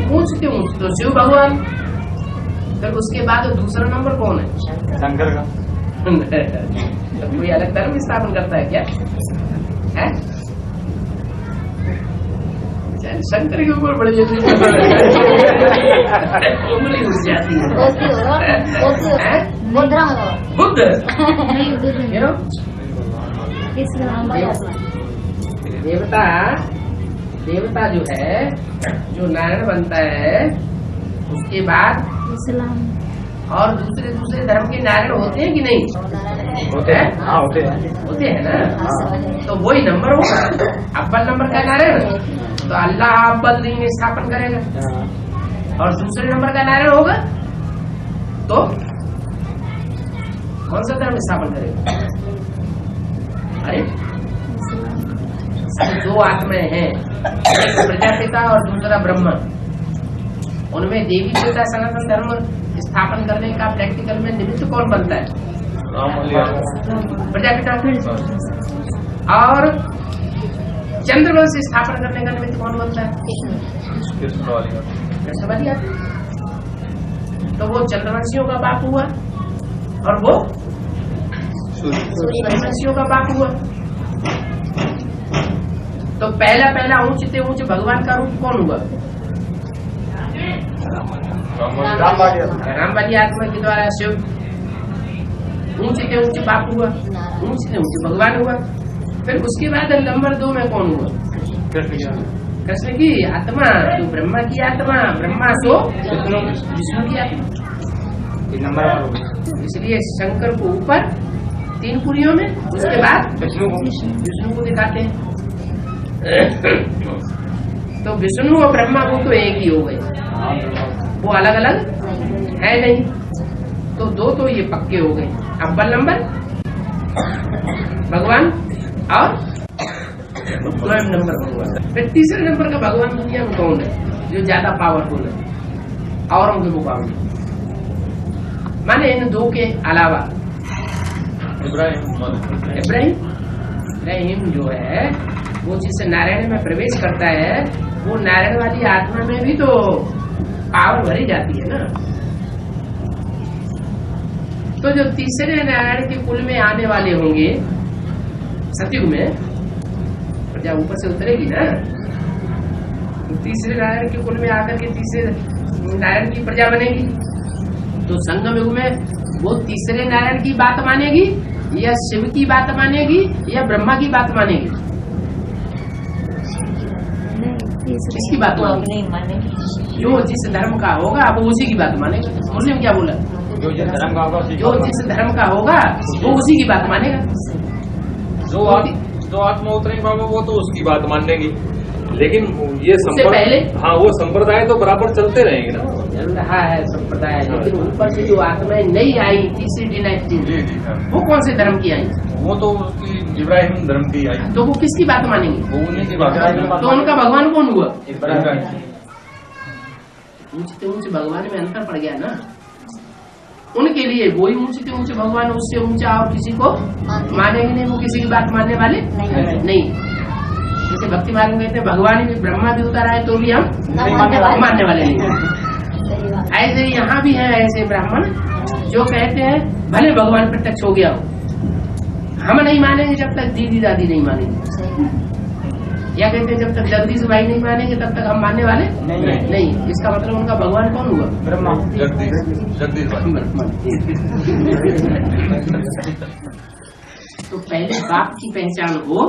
ऊंचते ऊंचे तो शिव भगवान, फिर उसके बाद दूसरा नंबर कौन है? शंकर का। तो कोई अलग धर्म स्थापन करता है क्या? है शंकर के ऊपर बड़ी उंगली घुस जाती है। बुद्ध देवता जो है, जो नारायण बनता है, उसके बाद और दूसरे धर्म के नारायण होते हैं कि नहीं होते हैं? हाँ होते हैं ना। तो वही नंबर होगा, अव्वल नंबर का नारायण तो अल्लाह अव्वल दिन स्थापन करेगा, और दूसरे नंबर का नारायण होगा तो कौन सा धर्म स्थापन करेगा? अरे दो आत्माएं हैं, एक प्रजापिता और दूसरा ब्रह्मा। उनमें देवी देवता सनातन धर्म स्थापन करने का प्रैक्टिकल में निमित्त कौन बनता है? प्रजापिता। और चंद्रवंश स्थापन करने का निमित्त कौन बनता है? कृष्णवादी। तो वो चंद्रवंशियों का बाप हुआ और वो सूर्यवंशियों का बाप हुआ। तो पहला ऊंचते ऊंचे भगवान का रूप कौन हुआ? राम वाली आत्मा के द्वारा शिव ऊंचते ऊंचे बाप हुआ, ऊंचते ऊंचे भगवान हुआ। फिर उसके बाद नंबर 2 में कौन हुआ? कृष्ण की आत्मा, तो ब्रह्मा की आत्मा, ब्रह्मा तो विष्णु की आत्मा। इसलिए शंकर को ऊपर 3 पुरियों में, उसके बाद विष्णु को दिखाते हैं। तो विष्णु और ब्रह्मा वो तो एक ही हो गए, वो अलग अलग है नहीं। तो 2 तो ये पक्के हो गए, अव्वल नंबर भगवान और स्वयं नंबर भगवान। फिर तीसरे नंबर का भगवान दुनिया में कौन है जो ज्यादा पावरफुल है औरों के मुकाबले? माने इन 2 के अलावा इब्राहिम जो है वो जिस नारायण में प्रवेश करता है, वो नारायण वाली आत्मा में भी तो पावर भरी जाती है ना। तो जो तीसरे नारायण के कुल में आने वाले होंगे सतयुग में, प्रजा ऊपर से उतरेगी ना, तो तीसरे नारायण के कुल में आकर के तीसरे नारायण की प्रजा बनेगी। तो संगम युग में वो तीसरे नारायण की बात मानेगी या शिव की बात मानेगी या ब्रह्मा की बात मानेगी? किसकी बात मानेगी? जो जिस धर्म का होगा वो उसी की बात मानेगा। मुस्लिम क्या बोला? जो जिस धर्म का होगा वो उसी की बात मानेगा। जो आत्मा उतरेंगे बाबा वो तो उसकी बात मान लेंगी, लेकिन ये पहले हाँ वो संप्रदाय तो बराबर चलते रहेंगे ना। चल रहा है संप्रदाय, लेकिन ऊपर से जो आत्माएं नहीं आई तीसरी डिनाइटी, वो कौन से धर्म की आई? वो तो उसकी इब्राहिम धर्म की आई। तो वो किसकी बात मानेंगे? वो उन्हीं की बात। तो उनका भगवान कौन हुआ? ऊंचे ऊंचे भगवान में अंतर पड़ गया ना। उनके लिए वही ऊंचे ऊंचे भगवान, उससे ऊंचा और किसी को मानेंगे नहीं, वो किसी की बात मानने वाले नहीं। जैसे भक्ति मार्ग में कहते हैं भगवान भी ब्रह्मा भी उतर आए तो भी हम मानने वाले नहीं। ऐसे यहाँ भी है ऐसे ब्राह्मण जो कहते हैं भले भगवान प्रत्यक्ष हो गया हो, हम नहीं मानेंगे जब तक दीदी दादी नहीं मानेंगे, या कहते हैं जब तक जगदीश भाई नहीं मानेंगे तब तक हम मानने वाले नहीं। इसका मतलब उनका भगवान कौन हुआ? ब्रह्मा, जगदीश तो पहले बाप की पहचान हो,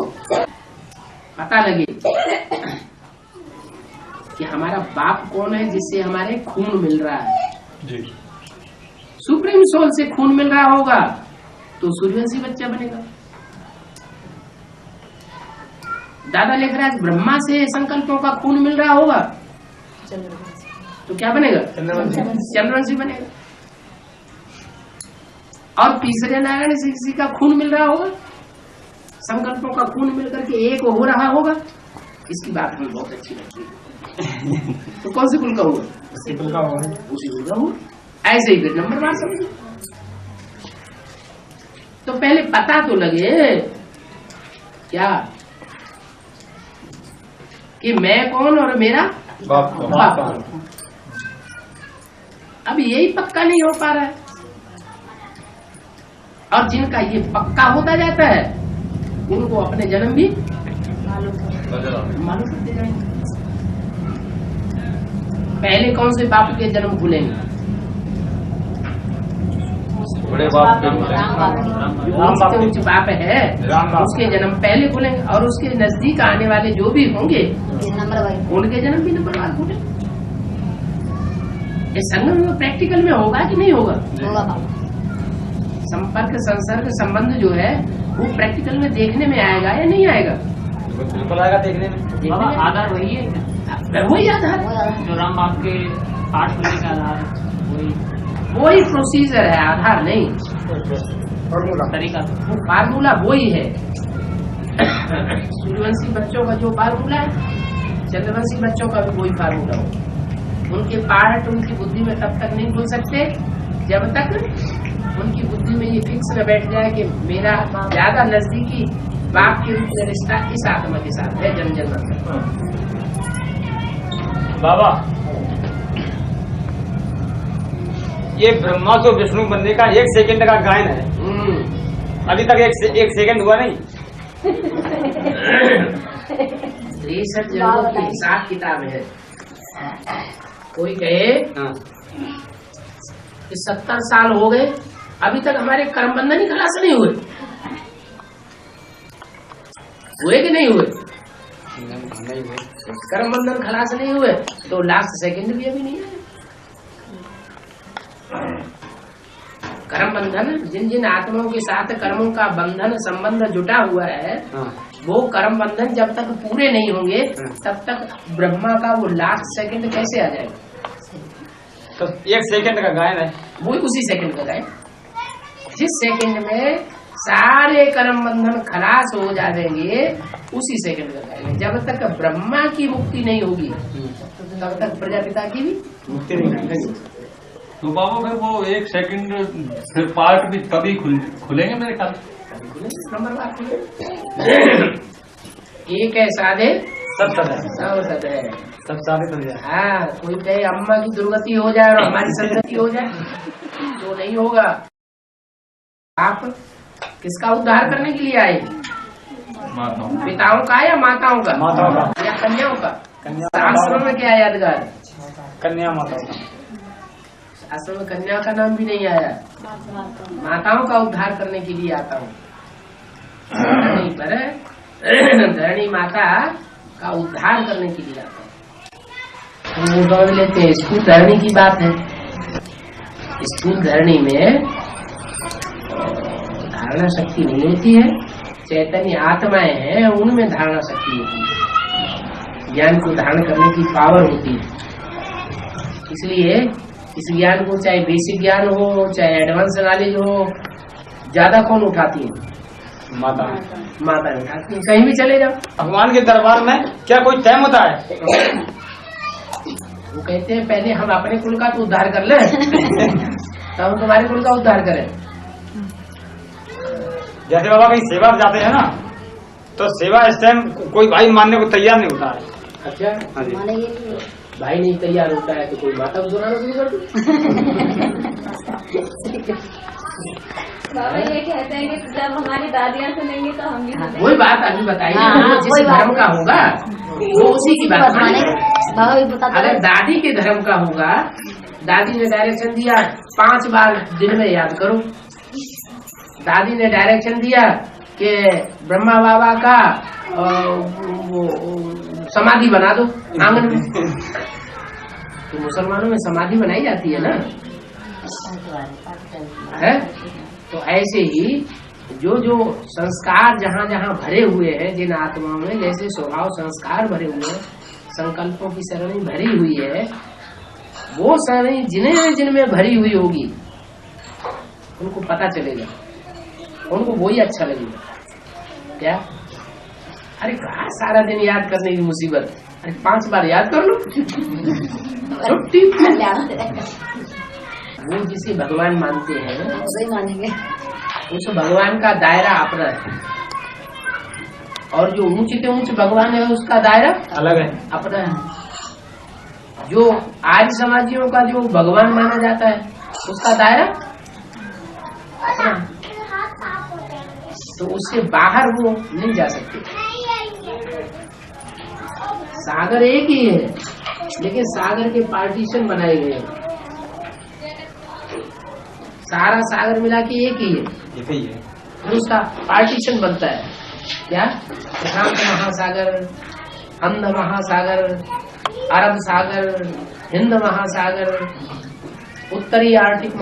पता लगे कि हमारा बाप कौन है, जिससे हमारे खून मिल रहा है जी। सुप्रीम सोल से खून मिल रहा होगा तो सूर्यवंशी बच्चा बनेगा। दादा लेखराज ब्रह्मा से संकल्पों का खून मिल रहा होगा तो क्या बनेगा? चंद्रवंशी बनेगा। और तीसरे नारायण से किसी का खून मिल रहा होगा, संकल्पों का खून मिलकर के एक हो रहा होगा, इसकी बात हमें बहुत अच्छी लगती है। तो कौन से कुल का हुआ? उसी कुल का हुआ। ऐसे ही फिर नंबर बार समझो। तो पहले पता तो लगे क्या कि मैं कौन और मेरा बाप कौन। अब यही पक्का नहीं हो पा रहा है, और जिनका ये पक्का होता जाता है उनको अपने जन्म भी मालूम करते जाएंगे। पहले कौन से बाप के जन्म खुलेंगे? बड़े बाप के ऊंचे बाप है उसके जन्म पहले खुलेंगे, और उसके नजदीक आने वाले जो भी होंगे उनके जन्म भी नंबरवार खुलेंगे। ये संगम में प्रैक्टिकल में होगा कि नहीं होगा? संपर्क संसर्ग संबंध जो है वो प्रैक्टिकल में देखने में आएगा या नहीं आएगा? बिल्कुल आएगा देखने में। आधार वही है, वही आधार जो राम बाप के 8 खुलने का आधार वही प्रोसीजर है, आधार नहीं। तरीका वो फार्मूला वही है। सूर्यवंशी बच्चों का जो फार्मूला है, चंद्रवंशी बच्चों का भी वही फार्मूला हो। उनके पार्ट उनकी बुद्धि में तब तक नहीं खुल सकते जब तक उनकी बुद्धि में ये फिक्स न बैठ जाए कि मेरा ज्यादा नजदीकी बाप के रूप में रिश्ता इस आत्मा के साथ है जन्म जन्म तक। बाबा ये ब्रह्मा से विष्णु बनने का 1 सेकंड का गायन है, अभी तक एक सेकंड हुआ नहीं। सब जगहों की हिसाब किताब है। कोई कहे कि 70 साल हो गए अभी तक हमारे कर्म बंधन ही खलास नहीं हुए कि नहीं हुए? कर्म बंधन खलास नहीं हुए तो लास्ट सेकंड भी अभी नहीं है। कर्म बंधन जिन जिन आत्माओं के साथ कर्मों का बंधन संबंध जुटा हुआ है वो कर्म बंधन जब तक पूरे नहीं होंगे तब तक ब्रह्मा का वो लास्ट सेकंड कैसे आ जाएगा? तो 1 सेकंड का गायन है, वो उसी सेकंड का गायन, जिस सेकंड में सारे कर्म बंधन खलास हो जाएंगे उसी सेकंड का गायन। जब तक ब्रह्मा की मुक्ति नहीं होगी तब तक प्रजापिता की भी मुक्ति नहीं। तो बाबा फिर वो 1 सेकंड फिर पार्ट भी कभी खुलेंगे मेरे ख्याल? नंबर बात खुले। एक है साधे सब साधे। हाँ, कोई कहे अम्मा की दुर्गति हो जाए और हमारी सदगति हो जाए तो नहीं होगा। आप किसका उद्धार करने के लिए आए? पिताओं का या माताओं का? या कन्याओं का? आश्रम में क्या यादगार? कन्या माताओं का। आश्रम में कन्या का नाम भी नहीं आया। माताओं का उद्धार करने के लिए आता हूँ। धरणी पर धरणी माता का उद्धार करने के लिए आता हूँ। वो समझ लेते हैं स्थूल धरणी की बात है। स्थूल धरणी में धारणा शक्ति नहीं होती है, चैतन्य आत्माएं हैं उनमें धारणा शक्ति होती है, ज्ञान को धारण करने की पावर होती है। इसलिए इस ज्ञान को चाहे बेसिक ज्ञान हो चाहे एडवांस नॉलेज हो, ज्यादा कौन उठाती है? माता उठाती है। कहीं भी चले जाओ भगवान के दरबार में क्या कोई टाइम होता है? वो कहते हैं पहले हम अपने कुल का तो उद्धार कर लें तब हम तुम्हारे कुल का उद्धार करें। जैसे बाबा कहीं सेवा में जाते हैं ना, तो सेवा इस टाइम कोई भाई मानने को तैयार नहीं होता है। अच्छा, हाँ जी। भाई नहीं तैयार होता है तो कोई माता को सुनाना शुरू कर दो। बाबा ये कहते हैं कि जब हमारी दादियाँ सुनेंगी तो हम भी सुनेंगे। वही बात अभी बताई है, जिस धर्म का होगा वो उसी की बात मानेगा। बाबा भी बताते अगर दादी के धर्म का होगा, दादी ने डायरेक्शन दिया 5 बार दिन में याद करो। दादी ने डायरेक्शन दिया कि ब्रह्मा बाबा का समाधि बना दो आंगन में, तो मुसलमानों में समाधि बनाई जाती है ना, है? तो ऐसे ही जो जो संस्कार जहाँ जहाँ भरे हुए हैं जिन आत्माओं में, जैसे स्वभाव संस्कार भरे हुए हैं, संकल्पों की सरणी भरी हुई है, वो सरणी जिन्हें जिनमें भरी हुई होगी उनको पता चलेगा, उनको वही अच्छा लगेगा। क्या? अरे कहा सारा दिन याद करने की मुसीबत, अरे 5 बार याद कर लो छुट्टी। वो जिसे भगवान मानते हैं वही मानेंगे। उस भगवान का दायरा अपना है, और जो ऊंच से ऊंच भगवान है उसका दायरा अलग है, अपना है। जो आर्य समाजियों का जो भगवान माना जाता है उसका दायरा अपना है, तो उससे बाहर वो नहीं जा सकते। सागर एक ही है लेकिन सागर के पार्टीशन बनाए गए हैं। सारा सागर मिला के एक ही है, उसका पार्टीशन बनता है। क्या? प्रशांत महासागर, अंध महासागर, अरब सागर, हिंद महासागर, उत्तरी आर्कटिक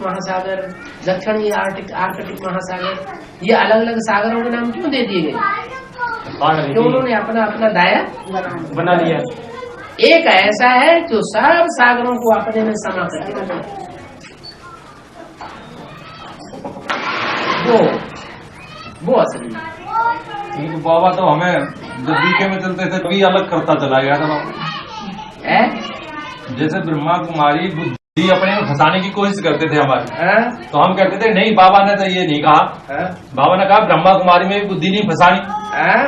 महासागर, दक्षिणी आर्कटिक महासागर, ये अलग अलग सागरों के नाम क्यों दे दिए गए? क्यों उन्होंने अपना अपना दायरा बना लिया। एक ऐसा है जो सब सागरों को अपने में समा करके वो असली तो बाबा तो हमें जब बीके में चलते थे तभी अलग करता चला गया था है? जैसे ब्रह्मा कुमारी बुद्धि अपने में फंसाने की कोशिश करते थे हमारे, तो हम कहते थे नहीं, बाबा ने तो ये नहीं कहा। बाबा ने कहा ब्रह्मा कुमारी में भी बुद्धि नहीं फंसानी।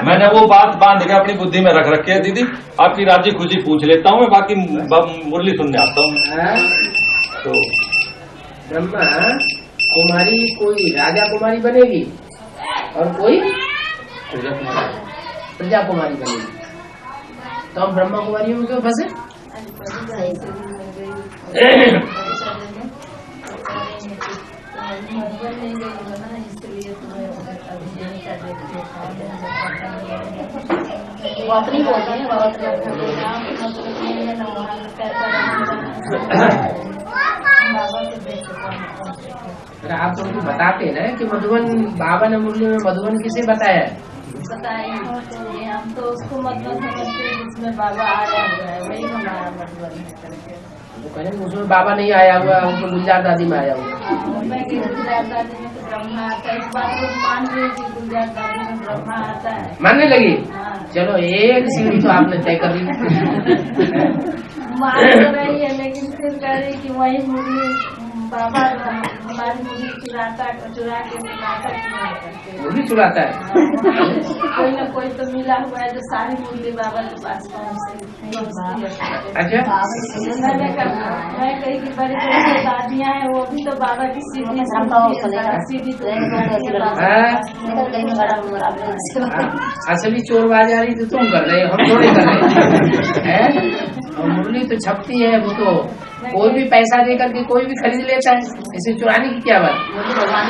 मैंने वो बात बांध के अपनी बुद्धि में रख रखी है। दीदी आपकी राजी खुशी पूछ लेता हूँ मैं, बाकी मुरली सुनने आता हूँ। तो ब्रह्मा कुमारी कोई राजा कुमारी बनेगी और कोई प्रजा कुमारी बनेगी, तो हम ब्रह्मा कुमारी में क्यों फंसे? वो अपनी बोलते हैं आप तो उनको बताते ना कि मधुबन बाबा ने मुरली में मधुबन किसे बताया है? बताइए, हम तो उसको मधुबन समझते हैं जिसमें बाबा आया हुआ है, वही हमारा मधुबन है करके। वो कहें उसमें बाबा नहीं आया हुआ, उसमें गुलजार दादी में आया हुआ। गुलजार दादी में तो ब्रह्मा आता है, इस बात को मान रही कि गुलजार दादी में ब्रह्मा आता है। मानने लगी? चलो एक सीढ़ी तो आपने तय कर ली। मान तो रही है लेकिन फिर कह रही कि वही मुरली बाबा हमारी मुरली चुरा के मुरली चुराता है। कोई ना कोई तो मिला हुआ है जो सारी मुरली बाबा के पास पहुँचती। अच्छा, मैं कही की बड़ी बड़ी दादियाँ हैं वो भी तो बाबा की सीधी असली चोर बाजारी तो तुम कर रहे हो, हम थोड़ी कर रहे हैं। और मुरली तो छपती है, वो तो कोई भी पैसा दे करके कोई भी खरीद लेता है, इसे चुराने की क्या बात? भगवान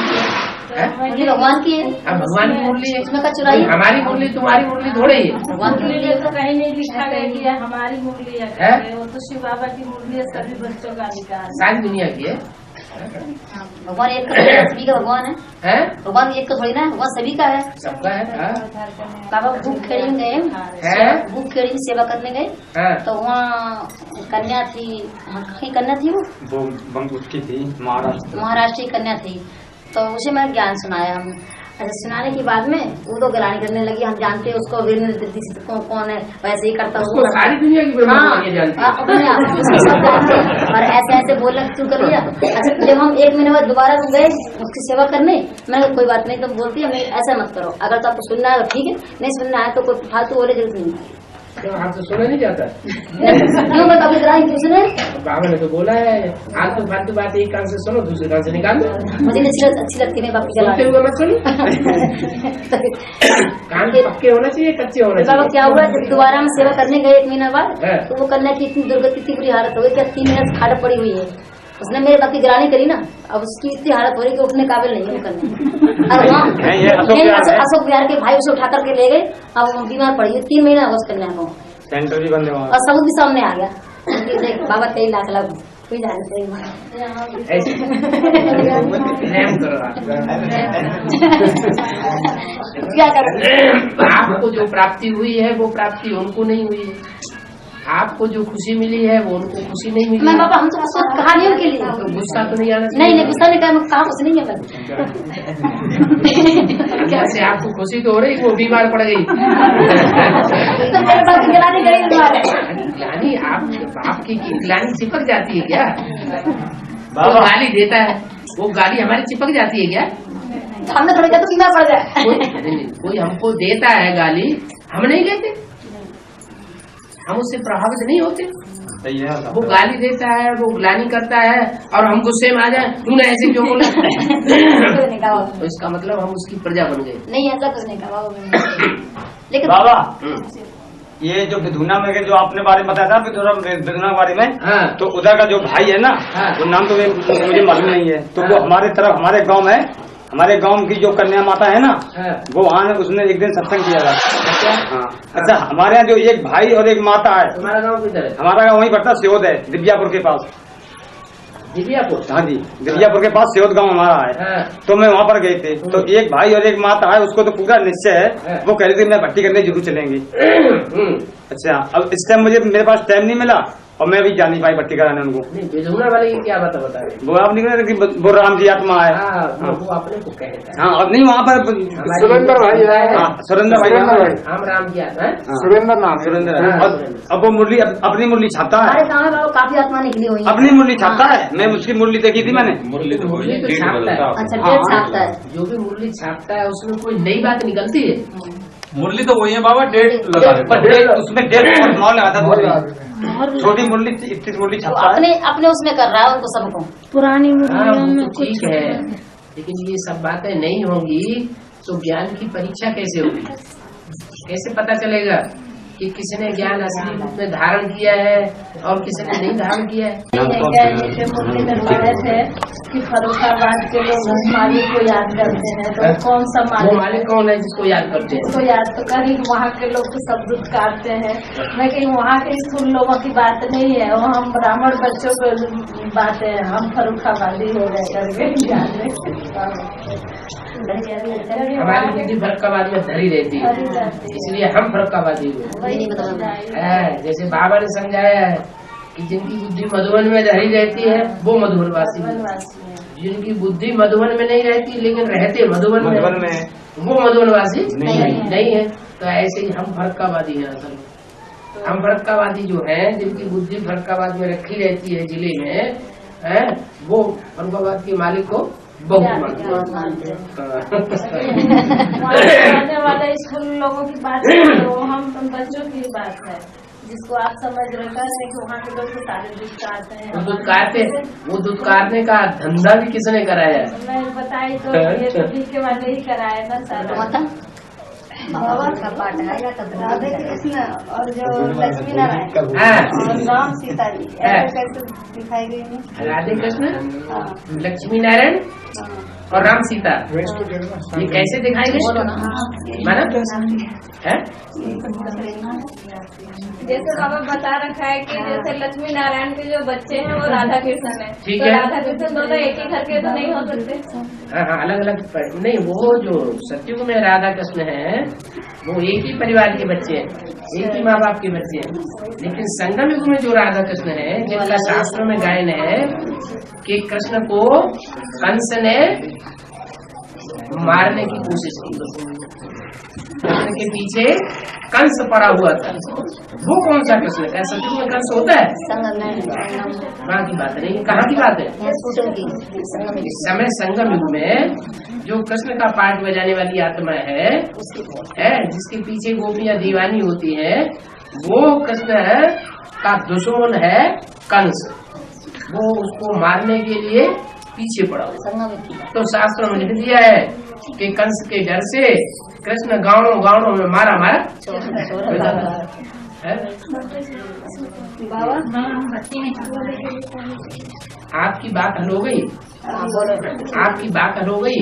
की है, अब भगवान की मुरली है, उसमें का चुराई? हमारी मुरली तुम्हारी मुरली थोड़ी है। भगवान की मुरली तो कहीं नहीं लिखा गया कि हमारी मुरली है, वो तो शिव बाबा की मुरली है, सभी बच्चों का अधिकार। सारी दुनिया की है। भगवान एक का सभी का भगवान है भगवान एक का थोड़ी ना, भगवान सभी का है, सबका है। बाबा भूख खेड़ी में गए, भूख खेड़ी में सेवा करने गए, तो वहाँ कन्या थी, कहीं कन्या थी वो उसकी थी महाराष्ट्र की कन्या थी, तो उसे मैंने ज्ञान सुनाया। हम अच्छा सुनाने के बाद में वो तो गलानी करने लगी, हम जानते हैं उसको वीर कौन है, वैसे ही करता हूँ सारी दुनिया की अपने आप उसके सब जानते हैं, और ऐसे ऐसे बोलना शुरू कर लिया। अच्छा जब हम 1 महीने बाद दोबारा गए उसकी सेवा करने, मैंने कोई बात नहीं, तुम बोलती है ऐसा मत करो, अगर तो आपको सुनना है तो ठीक है, नहीं सुनना है तो कोई फालतू बोले जरूरत नहीं। आपको सुना नहीं जाता क्यों बताओ क्यों सुने? बाबा ने तो बोला है, आज तो फालतू बात एक कान से सुनो दूसरे कान से निकाल दो। मुझे अच्छी लगती है बापू सुनते हुए मत सुनो। कान पक्के होना चाहिए, कच्चे होना चाहिए। बाबा क्या हुआ, जब दोबारा हम सेवा करने गए 1 महीना बाद, तो वो कन्या की इतनी दुर्गति, इतनी बुरी हालत हो गई, क्या 3 महीने से खाट पड़ी हुई है। उसने मेरे बाप की गिरानी करी ना, अब उसकी इतनी हालत हो रही कि उठने काबिल नहीं है वो करने। अशोक बिहार के भाई उसे उठा करके ले गए, अब वो बीमार पड़ी है, 3 महीना उस कन्या को, सेंटर भी बंद और सबूत भी सामने आ गया। बाबा 23 लाख लग कोई जानते क्या कर, आपको जो प्राप्ति हुई है वो प्राप्ति उनको नहीं हुई है, आपको जो खुशी मिली है वो उनको खुशी नहीं मिली। मैं बाबा हम तो सोच कहानियों के लिए, तो गुस्सा तो नहीं आना? नहीं गुस्सा नहीं, कहा कुछ नहीं है। कैसे आपको खुशी तो हो रही, वो बीमार पड़ गई तो मेरे बाप की गिलानी गई, गिलानी आपकी गिलानी चिपक जाती है क्या? वो गाली देता है, वो गाली हमारी चिपक जाती है क्या? हमने थोड़ी तो बीमार पड़ जाए। कोई हमको देता है गाली, हम नहीं लेते, हम उससे प्रभावित नहीं होते। वो गाली देता है, वो गिलानी करता है, और हम गुस्से में आ जाए, तूने ऐसे क्यों बोला? तो इसका मतलब हम उसकी प्रजा बन गए। नहीं ऐसा कुछ नहीं कहा। लेकिन बाबा ये जो विधुना में जो आपने बारे में बताया था, विधुना के बारे में, तो उधर का जो भाई है ना, वो नाम तो मुझे मालूम नहीं है, तो वो हमारे तरफ, हमारे गाँव में, हमारे गांव की जो कन्या माता है ना, वो वहाँ उसने एक दिन सत्संग किया था। अच्छा हमारे यहाँ जो एक भाई और एक माता है। हमारा गांव किधर है? हमारा गांव वहीं पड़ता, सियोद है, दिव्यापुर के पास। दिव्यापुर? हाँ जी, दिव्यापुर के पास सियोद गांव हमारा है। तो मैं वहाँ पर गए थे, तो एक भाई और एक माता है, उसको तो पूरा निश्चय है, वो कह रही थी मैं भट्टी करने जरूर चलेंगे। अच्छा अब इस टाइम मेरे पास टाइम नहीं मिला, और मैं भी जा नहीं पाई भट्टी कराने उनको। विधुना वाले की क्या बता रहे? वो आप नहीं कह रहे कि वो राम की आत्मा है। वो अपने को कहता है। हाँ अब नहीं, वहाँ पर सुरेंद्र भाई है, सुरेंद्र भाई, हम राम की आत्मा है, सुरेंद्र नाम, सुरेंद्र। अब वो मुरली अपनी मुरली छापता है, हमारे गाँव में बाबा काफी आत्मा निकली हुई है, अपनी मुरली छापता है। मैं उसकी मुरली देखी थी मैंने। मुरली तो छापता है। अच्छा डेढ़ छापता है, जो भी मुरली छापता है उसमें कोई नई बात निकलती है? मुरली तो वही है बाबा, डेट लगा उसमें डेट लगाता, छोटी मुरली इतनी मुरली छापता है। अपने उसमें कर रहा है उनको सबको, पुरानी मुरलियों में ठीक है, लेकिन ये सब बातें नहीं होंगी तो ज्ञान की परीक्षा कैसे होगी? कैसे पता चलेगा कि किसने ज्ञान असली रूप में धारण किया है और किसने नहीं धारण किया है? मुरली में पढ़े थे कि फर्रुखाबाद के लोग मालिक को याद करते हैं, तो कौन सा मालिक कौन है जिसको याद करते हैं? उसको याद तो करी, वहाँ के लोग तो सब दूध काटते हैं, लेकिन वहाँ के स्कूल लोगों की बात नहीं है, वो हम ब्राह्मण बच्चों को बात है, हम फर्रुखाबादी हो गए करके हमारी बुद्धि फर्रुखाबाद में धरी रहती है, इसलिए हम फर्रुखाबादी हुए। जैसे बाबा ने समझाया है कि जिनकी बुद्धि मधुबन में धरी रहती है वो मधुबनवासी है, जिनकी बुद्धि मधुबन में नहीं रहती लेकिन रहते मधुबन में वो मधुबनवासी नहीं है। तो ऐसे ही हम फर्रुखाबादी हैं। असल हम फर्रुखाबादी जो है, जिनकी बुद्धि फर्रुखाबाद में रखी रहती है जिले में, वो फर्रुखाबाद के मालिक को बहुत मानते हैं। वाले स्कूल लोगों की बात है, वो हम बच्चों की बात है, जिसको आप समझ रहे हैं कि वहाँ के लोग तो सारे दूध काटते हैं। वो दूध काटने का धंधा भी किसने कराया? मैं बताई तो ये तो ठीक के वाले ही कराया ना सारा। बाबा का पाठ है राधे कृष्ण और जो लक्ष्मी नारायण और राम सीता जी ऐसे कैसे दिखाई गई है? राधे कृष्ण, लक्ष्मी नारायण और राम सीता, ये कैसे दिखाई गई? माना है जैसे बाबा बता रखा है कि जैसे लक्ष्मी नारायण के जो बच्चे हैं वो राधा कृष्ण है, ठीक तो है। राधा कृष्ण दोनों एक ही घर के तो नहीं हो सकते? हाँ, अलग अलग नहीं, वो जो सतयुग में राधा कृष्ण है वो एक ही परिवार के बच्चे हैं, एक ही माँ बाप के बच्चे हैं। लेकिन संगम युग में जो राधा कृष्ण है, जिनका शास्त्रों में गायन है कि कृष्ण को कंस ने मारने की कोशिश की, कृष्ण के पीछे कंस पड़ा हुआ था। वो कौन सा कृष्ण? क्या सतयुग में कंस होता है? कहाँ की बात नहीं, कहाँ की बात है? इस समय संगम युग में जो कृष्ण का पाठ बजाने वाली आत्मा है जिसके पीछे गोपियां दीवानी होती है, वो कृष्ण का दुश्मन है कंस। वो उसको मारने के लिए पीछे पड़ा हुआ। तो शास्त्रों में लिख दिया है कि कंस के डर से कृष्ण गांवों गांवों में मारा आपकी बात हल हो गई? आपकी बात हल हो गई?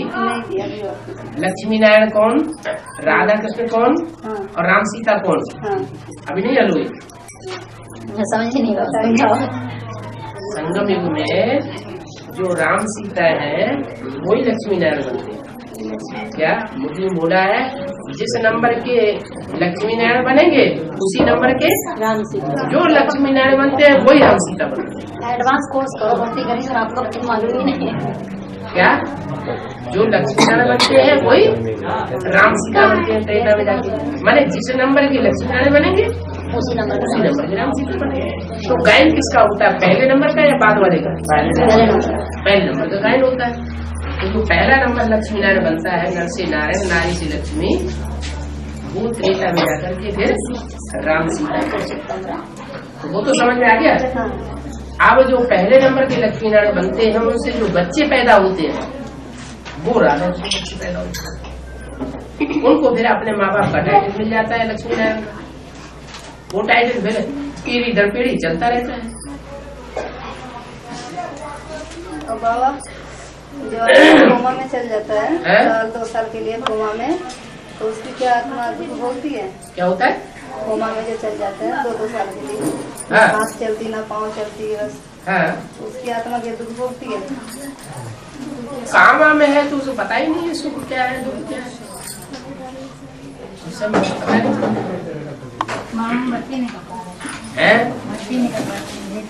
लक्ष्मी नारायण कौन, राधा कृष्ण कौन और राम सीता कौन? अभी नहीं हल हुई? समझ नहीं। संगम युग में जो राम सीता है वही लक्ष्मी नारायण बनते हैं। क्या मुझे बोला है, जिस नंबर के लक्ष्मी नारायण बनेंगे उसी नंबर के राम सीता, जो लक्ष्मी नारायण बनते हैं वही राम सीता बनते हैं। एडवांस कोर्स करो, भर्ती करेंगे और आपको कुछ मालूम ही नहीं है। क्या जो लक्ष्मी नारायण बनते हैं वही राम सीता बनते हैं ट्रेना में जाके। माने जिस नंबर के लक्ष्मी नारायण बनेंगे उसी नंबर के राम सीता बनेंगे। तो गायन किसका होता है, पहले नंबर का या बाद वाले का? पहले नंबर का गायन होता है। तो पहला नंबर लक्ष्मी नारायण बनता है, नर से नारायण, नारी से लक्ष्मी, वो त्रेता में जाकर के फिर राम सीता। तो वो तो समझ में आ गया। अब जो पहले नंबर के लक्ष्मी नारायण बनते हैं उनसे जो बच्चे पैदा होते हैं वो राधा के बच्चे पैदा होते हैं। उनको फिर अपने माँ बाप का टाइटल मिल जाता है लक्ष्मी नारायण का। वो टाइटल फिर पीढ़ी दर पीढ़ी चलता रहता है। और बाबा जो कोमा में चल जाता है साल 2 साल के लिए कोमा में, तो उसकी क्या आत्मा दुख भोगती है? क्या होता है? कोमा में जो चल जाता है 2 साल के लिए, हाँ। हाथ चलती ना पाँव चलती है, बस उसकी आत्मा क्या दुख भोगती है? कामा में है तो उसे पता ही नहीं है सुख क्या है दुख क्या है, सब पता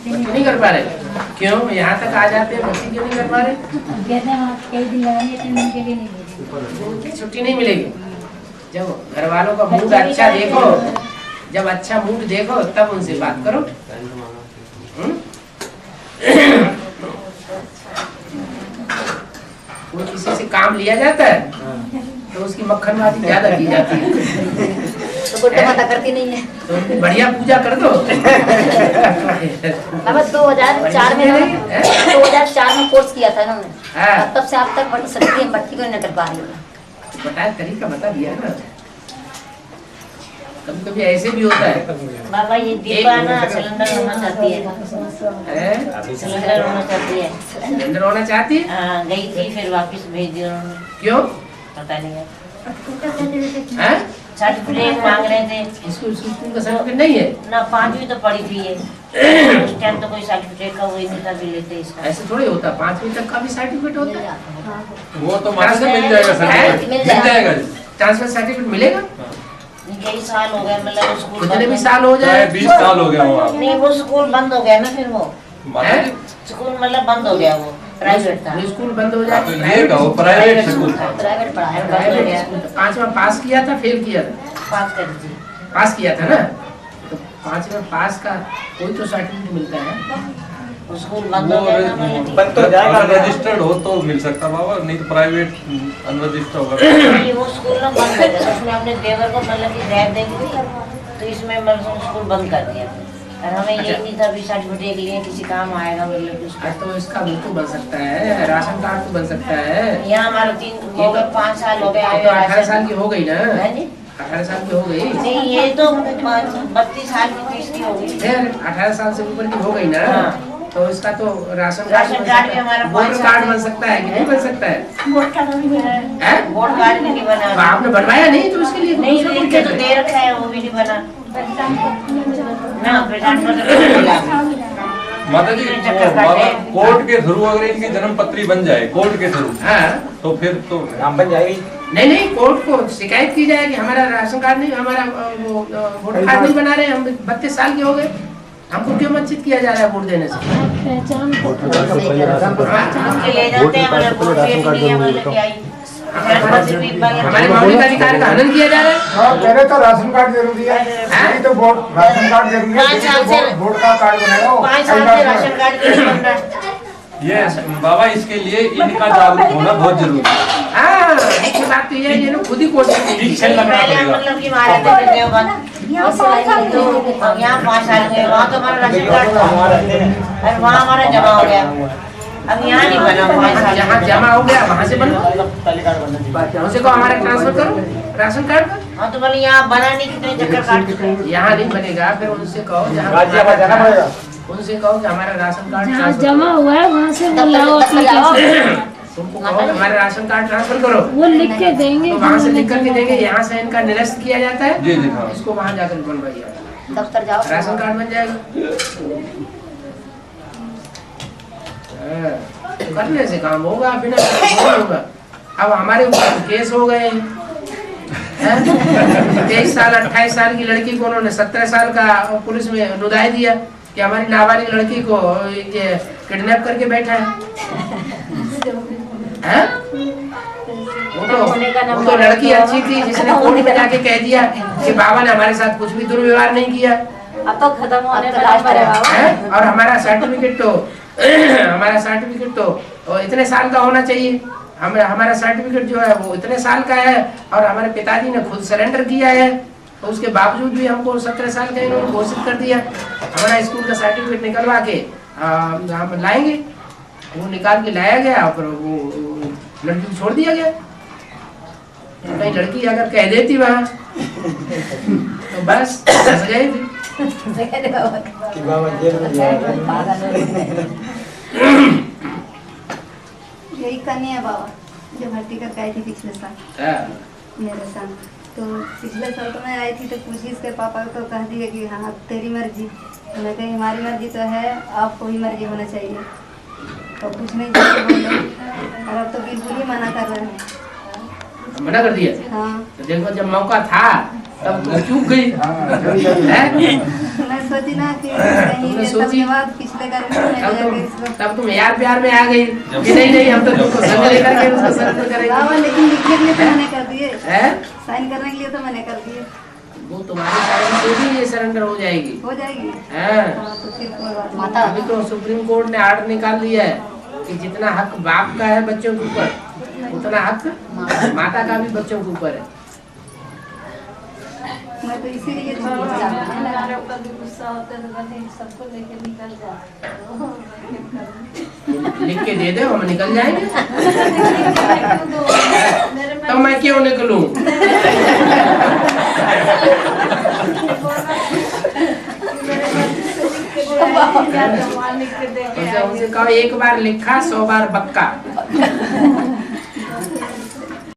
नहीं कर पा रहे। क्यों यहाँ तक आ जाते हैं, भक्ति क्यों नहीं कर पा रहे? छुट्टी नहीं मिलेगी। जब घर वालों का मूड अच्छा देखो, जब अच्छा मूड देखो तब उनसे बात करो। कोई किसी से काम लिया जाता है तो उसकी मक्खनबाजी ज्यादा की जाती है, तो माता करती नहीं है। तो बढ़िया पूजा कर दो। 2004 में कोर्स किया था इन्होंने, तब से आप तक बढ़ सकती है, भट्टी को नहीं कर पा रही है। बताया तरीका बता दिया ना। कभी कभी ऐसे भी होता है। बाबा ये दीपा ना सिलेंडर होना चाहती है, सिलेंडर होना चाहती है, सिलेंडर होना चाहती है। हाँ, गई थी फिर वापस भेज दिया उन्होंने। क्यों पता नहीं है। सर्टिफिकेट मांग रहे थे। स्कूल का सर्टिफिकेट नहीं है ना, 5वीं तो पढ़ी थी ये। उस टाइम तो कोई सर्टिफिकेट का वही नहीं था कि लेते इसका। ऐसे थोड़ी होता, 5वीं तक का भी सर्टिफिकेट होता है। वो तो मार्क्स से मिल जाएगा सर्टिफिकेट, मिल जाएगा। ट्रांसफर सर्टिफिकेट मिलेगा। कई साल हो गए, मतलब स्कूल कितने भी साल हो जाए, 20 साल हो गया वो। नहीं, वो स्कूल बंद हो गया ना, फिर वो स्कूल मतलब बंद हो गया, वो प्राइवेट था। स्कूल बंद हो जाए, प्राइवेट स्कूल था, प्राइवेट पढ़ाया, बंद हो गया। 5वां पास किया था, फेल किया था? पास कर दी, पास किया था ना। तो 5वां पास का कोई तो सर्टिफिकेट मिलता है। स्कूल बंद हो गया ना, बंद तो जाएगा। रजिस्टर्ड हो तो मिल सकता बाबा, नहीं तो प्राइवेट अनरजिस्टर्ड होगा। नहीं, वो स्कूल ना बंद कर दिया। उसने अपने देवर को मतलब कि रैप देगी थी, तो इसमें मतलब स्कूल बंद कर दिया। और हमें ये नहीं था भी सर्टिफिकेट लिए किसी काम आएगा, मतलब तो इसका वो तो बन सकता है, राशन कार्ड तो बन सकता है। यहाँ हमारा 5 साल हो गए। 18 साल की हो गई ना, 18 साल की हो गई? नहीं, ये तो 32 साल की किश्ती होगी। 18 साल से ऊपर की हो गई ना, तो इसका तो राशन कार्ड भी हमारा वोटर कार्ड बन सकता है कि नहीं बन सकता है? वोट कार्ड भी नहीं बना। आपने बनवाया नहीं तो उसके लिए नहीं, लिख के तो दे रखा है, वो भी नहीं बना ना। पहचान पत्र माता जी, कोर्ट के थ्रू अगर इनकी जन्म पत्री बन जाए कोर्ट के थ्रू, तो फिर तो नाम बन जाएगी। नहीं, कोर्ट को शिकायत की जाए कि हमारा राशन कार्ड नहीं, हमारा वो वोटर कार्ड नहीं बना रहे, हम 32 साल के हो गए, हमको क्यों वंचित किया जा रहा है वोट देने से? ले जाते हैं, हमारे मौलिक अधिकार का हनन किया जा रहा है। पहले तो राशन कार्ड जरूरी है, तो वोट राशन कार्ड जरूरी है, वोट का कार्ड बनाएगा। 5 साल से राशन कार्ड नहीं बन रहा है। ये बाबा, इसके लिए इनका जागरूक होना बहुत जरूरी है। एक बात तो ये लोग खुद ही कोशिश मतलब की मारे थे यहाँ 5 साल के, वहाँ तो हमारा राशन कार्ड था और वहाँ हमारा जमा हो गया। अब यहाँ नहीं बना, 5 साल जहाँ जमा हो गया वहाँ से बनो, उसे को हमारा ट्रांसफर करो राशन कार्ड का। हाँ तो बोले यहाँ बना नहीं, कितने चक्कर काट चुके हैं। यहाँ नहीं बनेगा, फिर उनसे कहो जहाँ जाना पड़ेगा, उनसे कहो कि हमारा राशन कार्ड जमा हुआ है वहाँ से तुमको कहो हमारा राशन कार्ड ट्रांसफर करो, वो लिख के देंगे, तो वहाँ से लिख करके देंगे। यहाँ से इनका निरस्त किया जाता है, जी जी हाँ। इसको वहाँ जाकर बनवाइए, दफ्तर जाओ, राशन कार्ड बन जाएगा। करने से काम होगा, बिना होगा। अब हमारे ऊपर केस हो गए 23 साल 28 साल की लड़की को उन्होंने 17 साल का पुलिस में नुदाई दिया कि हमारी नाबालिग लड़की को किडनैप करके बैठा है। वो तो लड़की अच्छी थी जिसने कोर्ट में जाके कह दिया कि बाबा ने हमारे साथ कुछ भी दुर्व्यवहार नहीं किया। अब तो खत्म होने वाला और हमारा सर्टिफिकेट तो इतने साल का होना चाहिए। हमारा सर्टिफिकेट जो है वो इतने साल का है और हमारे पिताजी ने खुद सरेंडर किया है, तो उसके बावजूद भी हमको 17 साल का इन्होंने घोषित कर दिया। हमारा स्कूल का सर्टिफिकेट निकलवा के हम लाएंगे, वो निकाल के लाया गया और वो लड़की को छोड़ दिया गया। कहीं लड़की अगर कह देती वहाँ तो बस फंस गई थी। यही करनी है बाबा, जो भर्ती करके आई थी पिछले साल मेरे साथ। तो पिछले साल तो मैं आई थी तो पूछी इसके पापा को, कह दिया कि हाँ तेरी मर्जी। तो मैं कही हमारी मर्जी तो है, आपको भी मर्जी होना चाहिए। तो कुछ नहीं बोले, और अब तो बिल्कुल ही मना कर रहे हैं। मना कर दिया? हाँ। तो देखो जब मौका था तब तो चूक गई। मैं सोची ना कि कहीं सोची पिछले तब तुम यार प्यार में आ गई कि नहीं हम तो तुमको संग लेकर के उसको सरेंडर करेंगे। लेकिन लिखने के लिए तो मैंने कर दिए, साइन करने के लिए तो मैंने कर दिए। वो तुम्हारी साइन से भी ये सरेंडर हो जाएगी। हो जाएगी। तो फिर माता अभी तो सुप्रीम कोर्ट ने आर्डर निकाल दिया है कि जितना हक बाप का है बच्चों के ऊपर, उतना हक माता का भी बच्चों के ऊपर है। मैं तो इसीलिए गुस्सा होता है सबको लेके निकल जाते, लिख के दे दे, हम निकल जाएंगे। तो मैं क्यों निकलूं? उनसे कहो एक बार लिखा 100 बार बक्का।